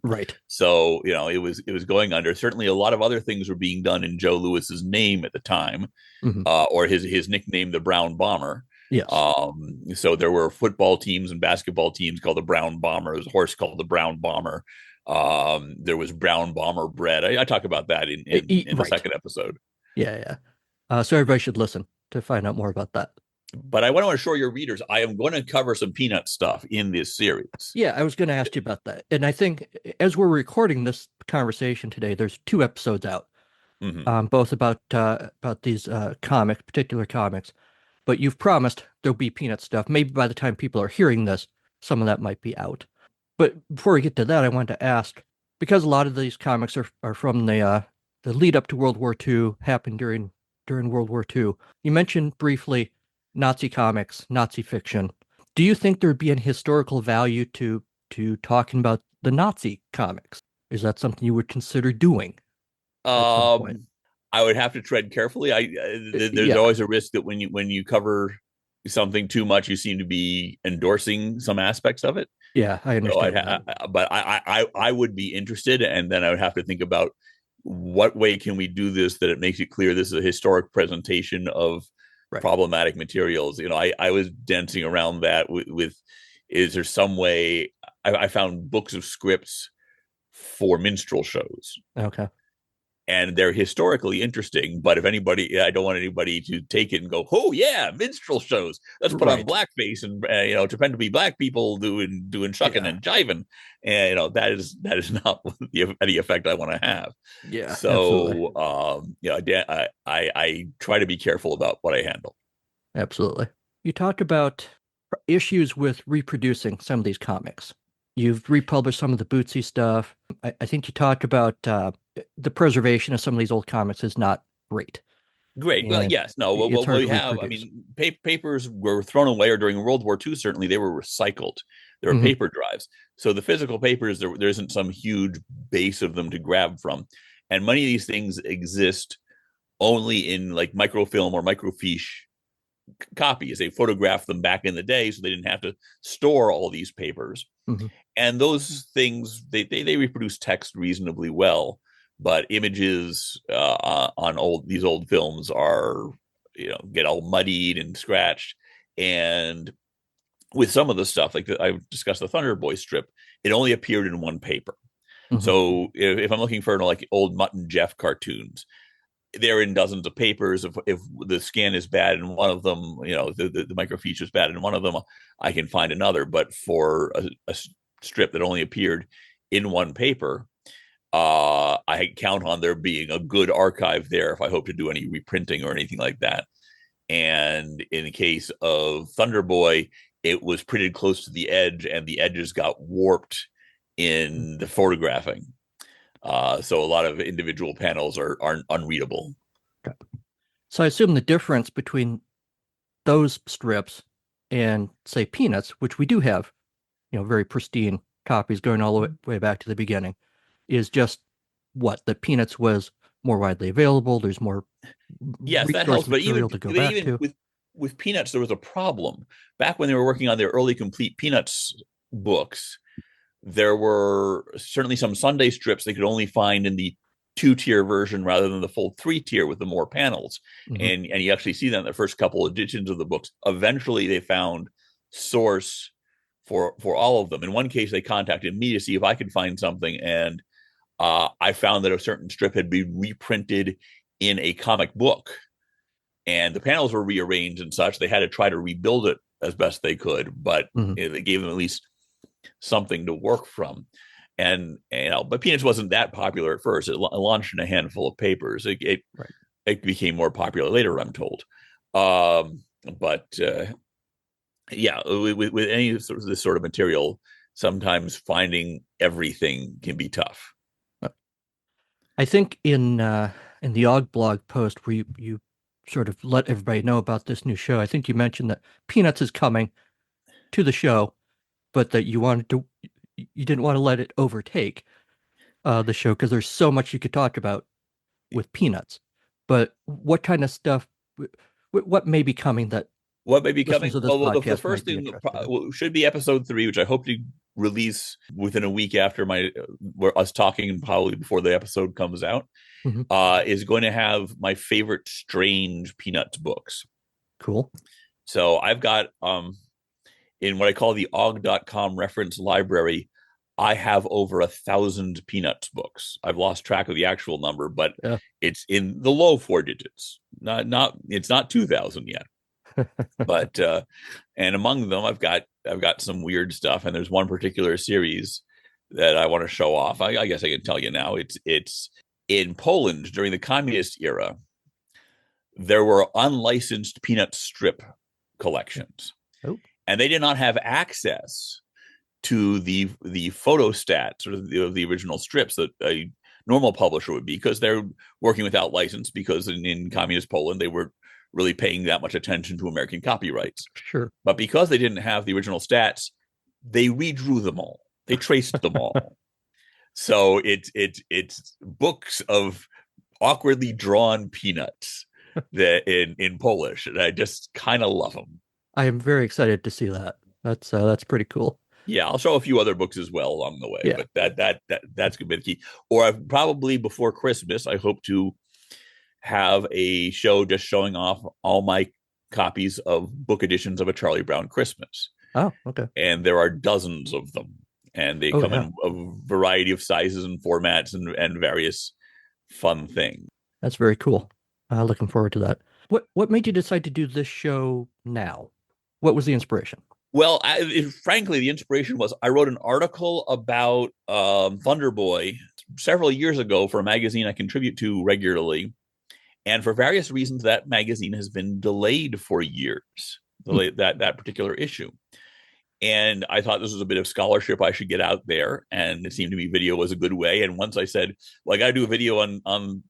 Right. So, it was going under. Certainly a lot of other things were being done in Joe Louis's name at the time, or his nickname, the Brown Bomber. Yes. So there were football teams and basketball teams called the Brown Bomber. There was a horse called the Brown Bomber. There was Brown Bomber bread. I talk about that in the second episode. Yeah. So everybody should listen to find out more about that. But I want to assure your readers, I am going to cover some Peanut stuff in this series. Yeah, I was going to ask you about that. And I think as we're recording this conversation today, there's 2 episodes out, both about these particular comics. But you've promised there'll be Peanut stuff. Maybe by the time people are hearing this, some of that might be out. But before we get to that, I wanted to ask, because a lot of these comics are from the lead up to World War II, happened during World War II. You mentioned briefly Nazi comics, Nazi fiction. Do you think there would be any historical value to talking about the Nazi comics? Is that something you would consider doing? I would have to tread carefully. There's always a risk that when you cover something too much, you seem to be endorsing some aspects of it. Yeah, I understand. But I would be interested, and then I would have to think about what way can we do this that it makes it clear this is a historic presentation of problematic materials. I was dancing around that with is there some way I found books of scripts for minstrel shows. Okay. And they're historically interesting, but I don't want anybody to take it and go, oh yeah, minstrel shows. Let's put on blackface and pretend to be black people doing shucking and jiving, and that is not any effect I want to have. Yeah. So I try to be careful about what I handle. Absolutely. You talked about issues with reproducing some of these comics. You've republished some of the Bootsy stuff. I think you talked about the preservation of some of these old comics is not great. Great. Well, yes. No. What we have, papers were thrown away, or during World War II, certainly they were recycled. There were paper drives. So the physical papers, there isn't some huge base of them to grab from. And many of these things exist only in like microfilm or microfiche copies. They photographed them back in the day, so they didn't have to store all these papers. And those things, they reproduce text reasonably well, but images on these old films are get all muddied and scratched. And with some of the stuff, like I discussed the Thunder Boy strip, it only appeared in one paper. So if I'm looking for like old Mutt and Jeff cartoons, they're in dozens of papers. If the scan is bad in one of them, the microfiche is bad in one of them, I can find another. But for a strip that only appeared in one paper, I count on there being a good archive there if I hope to do any reprinting or anything like that. And in the case of Thunder Boy, it was printed close to the edge, and the edges got warped in the photographing. So a lot of individual panels are unreadable. Okay. So I assume the difference between those strips and, say, Peanuts, which we do have, very pristine copies going all the way back to the beginning, is just what the Peanuts was more widely available. There's more that helps. But even with Peanuts, there was a problem back when they were working on their early complete Peanuts books. There were certainly some Sunday strips they could only find in the 2-tier version rather than the full 3-tier with the more panels. And you actually see that in the first couple editions of the books. Eventually, they found source for all of them. In one case, they contacted me to see if I could find something, and I found that a certain strip had been reprinted in a comic book, and the panels were rearranged and such. They had to try to rebuild it as best they could, but they gave them at least something to work from. and but Peanuts wasn't that popular at first. It launched in a handful of papers. It became more popular later, I'm told. But yeah, with any sort of this sort of material, sometimes finding everything can be tough. I think in the Og blog post where you sort of let everybody know about this new show, I think you mentioned that Peanuts is coming to the show, but that you didn't want to let it overtake the show because there's so much you could talk about with Peanuts. But what kind of stuff? What may be coming that? What may be coming? Well, the first thing should be episode 3, which I hope to release within a week after us talking, and probably before the episode comes out. Is going to have my favorite strange Peanuts books. Cool. So I've got in what I call the og.com reference library, I have over 1,000 Peanuts books. I've lost track of the actual number, but it's in the low 4 digits. It's not 2,000 yet. But and among them, I've got some weird stuff, and there's one particular series that I want to show off. I guess I can tell you now. It's in Poland during the communist era. There were unlicensed Peanut strip collections, and they did not have access to the photostats or the original strips that a normal publisher would be, because they're working without license, because in communist Poland they were really paying that much attention to American copyrights. Sure. But because they didn't have the original stats, they redrew them all. They traced them all. So it's books of awkwardly drawn Peanuts that in Polish, and I just kind of love them. I am very excited to see that. That's pretty cool. Yeah, I'll show a few other books as well along the way. Yeah. But that's going to be the key. Or probably before Christmas, I hope to have a show just showing off all my copies of book editions of A Charlie Brown Christmas. Oh, okay. And there are dozens of them, and they come in a variety of sizes and formats and various fun things. That's very cool. Looking forward to that. What made you decide to do this show now? What was the inspiration? Well, frankly, the inspiration was I wrote an article about Thunder Boy several years ago for a magazine I contribute to regularly. And for various reasons, that magazine has been delayed for years, that particular issue. And I thought this was a bit of scholarship I should get out there. And it seemed to me video was a good way. And once I said, well, I got to do a video on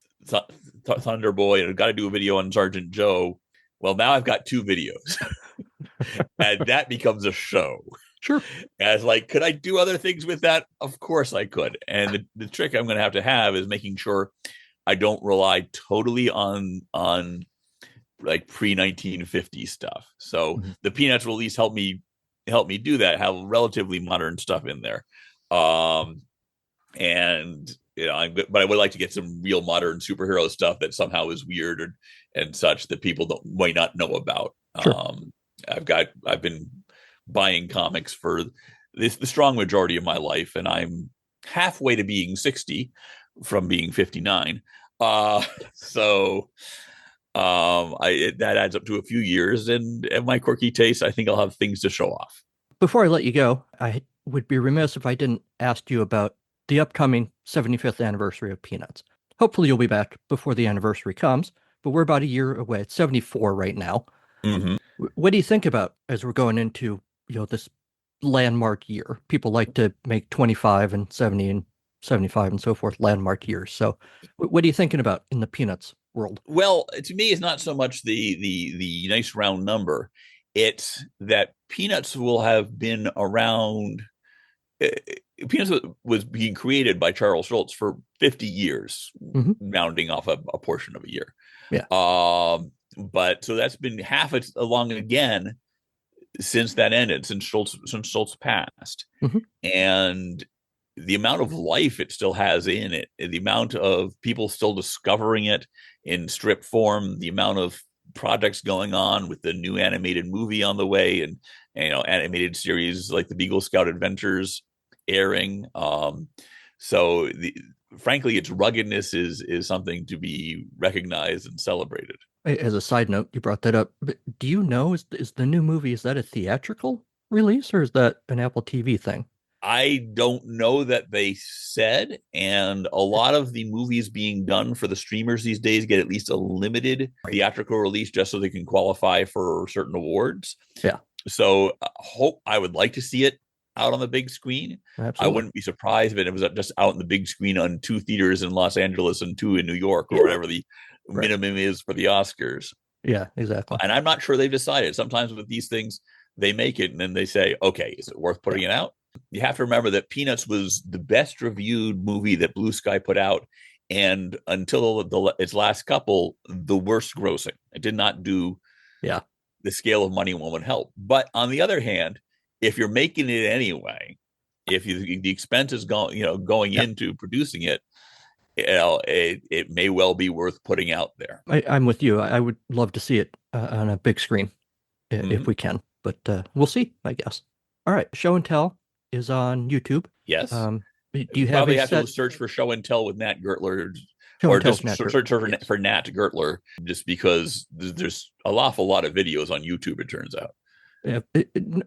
Thunder Boy, and I've got to do a video on Sergeant Joe. Well, now I've got 2 videos. And that becomes a show. Sure. As could I do other things with that? Of course I could. And the trick I'm going to have is making sure I don't rely totally on pre-1950 stuff. So the Peanuts will at least help me do that, have relatively modern stuff in there. And but I would like to get some real modern superhero stuff that somehow is weird and such that people might not know about. Sure. I've been buying comics for the strong majority of my life, and I'm halfway to being 60 from being 59. So that adds up to a few years, and my quirky taste, I think I'll have things to show off. Before I let you go, I would be remiss if I didn't ask you about the upcoming 75th anniversary of Peanuts. Hopefully you'll be back before the anniversary comes, but we're about a year away. It's 74 right now. Mm-hmm. What do you think about as we're going into this landmark year? People like to make 25 and 70 and 75 and so forth landmark years. So what are you thinking about in the Peanuts world? Well, to me, it's not so much the nice round number. It's that Peanuts will have been around. Peanuts was being created by Charles Schulz for 50 years, rounding off a portion of a year. Yeah. But so that's been half along again since that ended, since Schulz passed. And the amount of life it still has in it, the amount of people still discovering it in strip form, the amount of projects going on with the new animated movie on the way, and animated series like the Beagle Scout Adventures airing. So frankly, its ruggedness is something to be recognized and celebrated. As a side note, you brought that up. But do you know, is the new movie, is that a theatrical release or is that an Apple TV thing? I don't know that they said, and a lot of the movies being done for the streamers these days get at least a limited theatrical release just so they can qualify for certain awards. Yeah. So I would like to see it out on the big screen. Absolutely. I wouldn't be surprised if it was just out in the big screen on 2 theaters in Los Angeles and 2 in New York or whatever the minimum is for the Oscars. Yeah, exactly. And I'm not sure they've decided. Sometimes with these things, they make it and then they say, okay, is it worth putting it out? You have to remember that Peanuts was the best reviewed movie that Blue Sky put out. And until its last couple, the worst grossing. It did not do the scale of money one would help. But on the other hand, if you're making it anyway, if the expense is going into producing it, it may well be worth putting out there. I'm with you. I would love to see it on a big screen if we can, but we'll see, I guess. All right. Show and Tell is on YouTube. Yes. Do you probably have to search for Show and Tell with Nat Gertler, or just search for Nat Gertler, just because there's an awful lot of videos on YouTube, it turns out.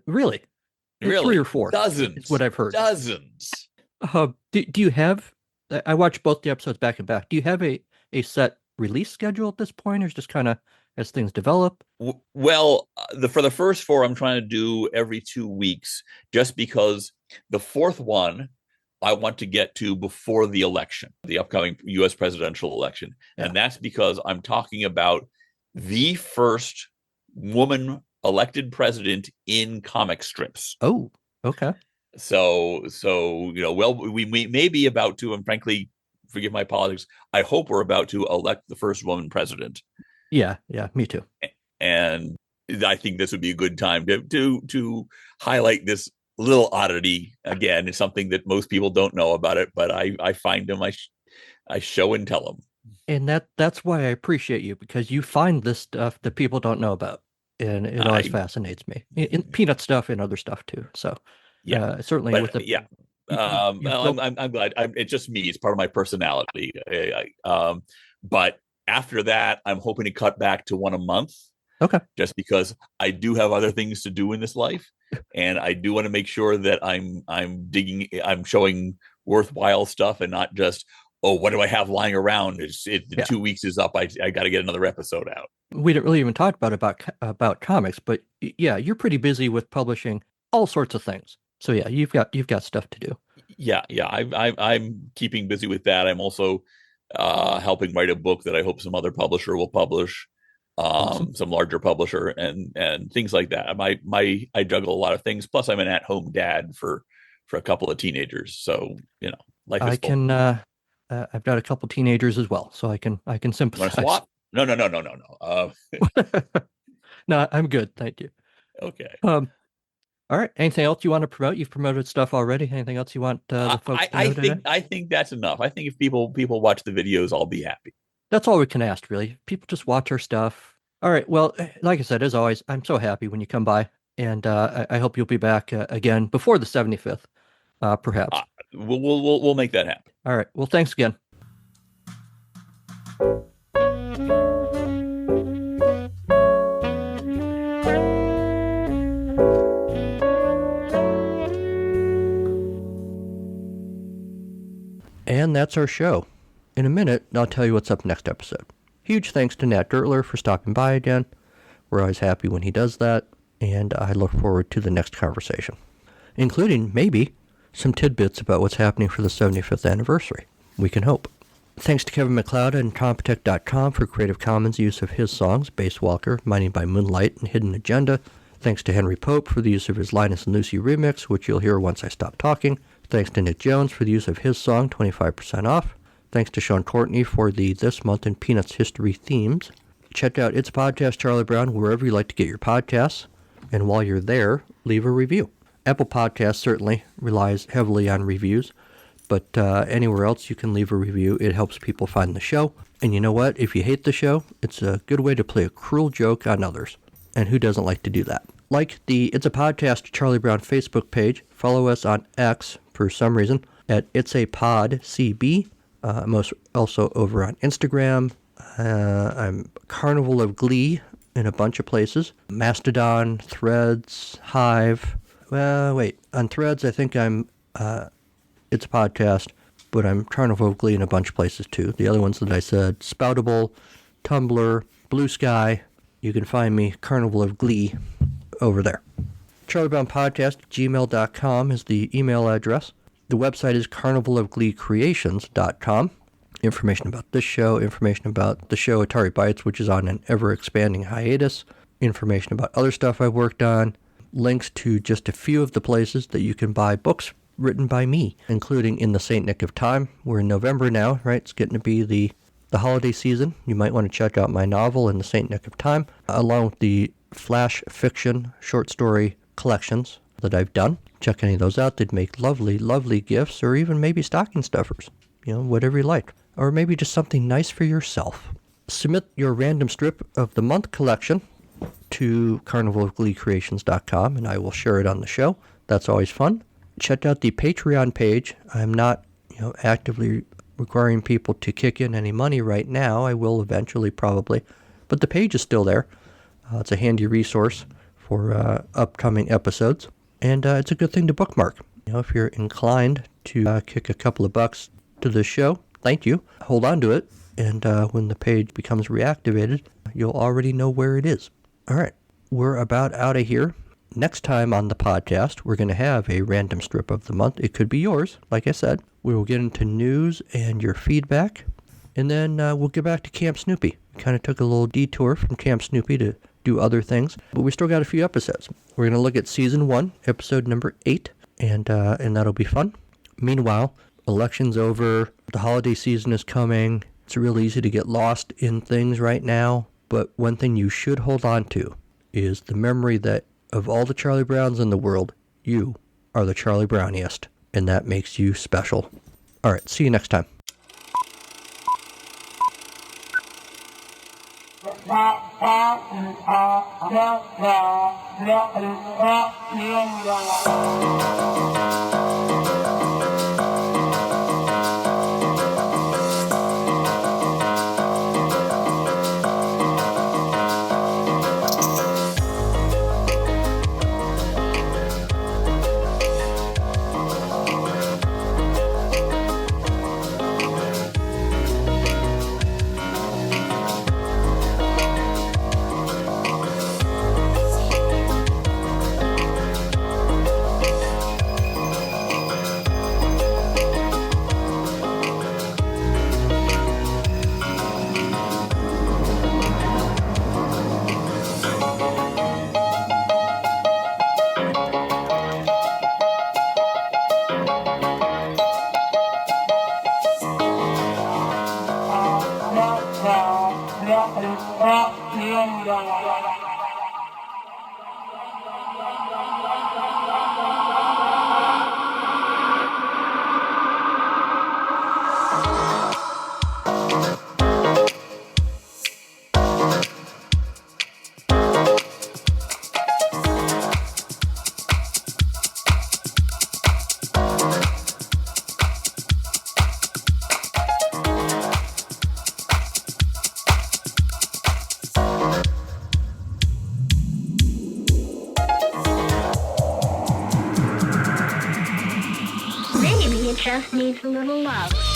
Really? 3 or 4. Dozens. Is what I've heard. Dozens. Do you have, I watched both the episodes back and back. Do you have a set release schedule at this point, or is just kind of as things develop? Well, for the first 4, I'm trying to do every 2 weeks, just because the 4th one I want to get to before the election, the upcoming U.S. presidential election. And that's because I'm talking about the first woman elected president in comic strips. Oh, okay. So we may be about to, and frankly, forgive my politics, I hope we're about to elect the first woman president. Yeah, me too. And I think this would be a good time to highlight this little oddity. Again, it's something that most people don't know about it, but I find them, I show and tell them. And that's why I appreciate you, because you find this stuff that people don't know about, and it always fascinates me. In Peanut stuff and other stuff too. So certainly. I'm glad. It's just me. It's part of my personality. But after that, I'm hoping to cut back to 1 a month. Okay. Just because I do have other things to do in this life, and I do want to make sure that I'm showing worthwhile stuff and not just, what do I have lying around? 2 weeks is up. I got to get another episode out. We didn't really even talk about comics, but you're pretty busy with publishing all sorts of things. So you've got stuff to do. I'm keeping busy with that. I'm also helping write a book that I hope some other publisher will publish. Awesome. Some larger publisher and things like that. I juggle a lot of things. Plus, I'm an at-home dad for a couple of teenagers. So life is full. I've got a couple teenagers as well, so I can sympathize. Swap? No. No, I'm good, thank you. Okay. All right. Anything else you want to promote? You've promoted stuff already. Anything else you want the folks to know today? I think that's enough. I think if people watch the videos, I'll be happy. That's all we can ask, really. People just watch our stuff. All right. Well, like I said, as always, I'm so happy when you come by, and I hope you'll be back again before the 75th, perhaps. We'll make that happen. All right. Well, thanks again. And that's our show. In a minute, I'll tell you what's up next episode. Huge thanks to Nat Gertler for stopping by again. We're always happy when he does that, and I look forward to the next conversation, including maybe some tidbits about what's happening for the 75th anniversary. We can hope. Thanks to Kevin McLeod and Compotech.com for Creative Commons use of his songs, Bass Walker, Mining by Moonlight, and Hidden Agenda. Thanks to Henry Pope for the use of his Linus and Lucy remix, which you'll hear once I stop talking. Thanks to Nick Jones for the use of his song, 25% Off. Thanks to Sean Courtney for the This Month in Peanuts History themes. Check out It's Podcast Charlie Brown wherever you like to get your podcasts. And while you're there, leave a review. Apple Podcasts certainly relies heavily on reviews, but anywhere else you can leave a review. It helps people find the show. And you know what? If you hate the show, it's a good way to play a cruel joke on others. And who doesn't like to do that? Like the It's a Podcast Charlie Brown Facebook page. Follow us on X, for some reason, at It's a Pod CB. I'm also over on Instagram. I'm Carnival of Glee in a bunch of places. Mastodon, Threads, Hive. On Threads, I think I'm It's a podcast, but I'm Carnival of Glee in a bunch of places too. The other ones that I said, Spoutable, Tumblr, Blue Sky. You can find me, Carnival of Glee, over there. CharlieBrownPodcast@gmail.com is the email address. The website is carnivalofgleecreations.com. Information about this show, information about the show Atari Bytes, which is on an ever-expanding hiatus, information about other stuff I've worked on, links to just a few of the places that you can buy books written by me, including In the St. Nick of Time. We're in November now, right? It's getting to be the holiday season. You might want to check out my novel, In the St. Nick of Time, along with the flash fiction short story collections that I've done. Check any of those out. They'd make lovely, lovely gifts, or even maybe stocking stuffers. Whatever you like. Or maybe just something nice for yourself. Submit your random strip of the month collection to carnivalofgleecreations.com, and I will share it on the show. That's always fun. Check out the Patreon page. I'm not, actively requiring people to kick in any money right now. I will eventually, probably. But the page is still there. It's a handy resource for upcoming episodes. And it's a good thing to bookmark. If you're inclined to kick a couple of bucks to the show, thank you. Hold on to it. And when the page becomes reactivated, you'll already know where it is. All right. We're about out of here. Next time on the podcast, we're going to have a random strip of the month. It could be yours, like I said. We will get into news and your feedback. And then we'll get back to Camp Snoopy. We kind of took a little detour from Camp Snoopy to do other things. But we still got a few episodes. We're going to look at Season 1, Episode number 8. And that'll be fun. Meanwhile, election's over. The holiday season is coming. It's real easy to get lost in things right now. But one thing you should hold on to is the memory that of all the Charlie Browns in the world, you are the Charlie Browniest. And that makes you special. All right, see you next time. Just needs a little love.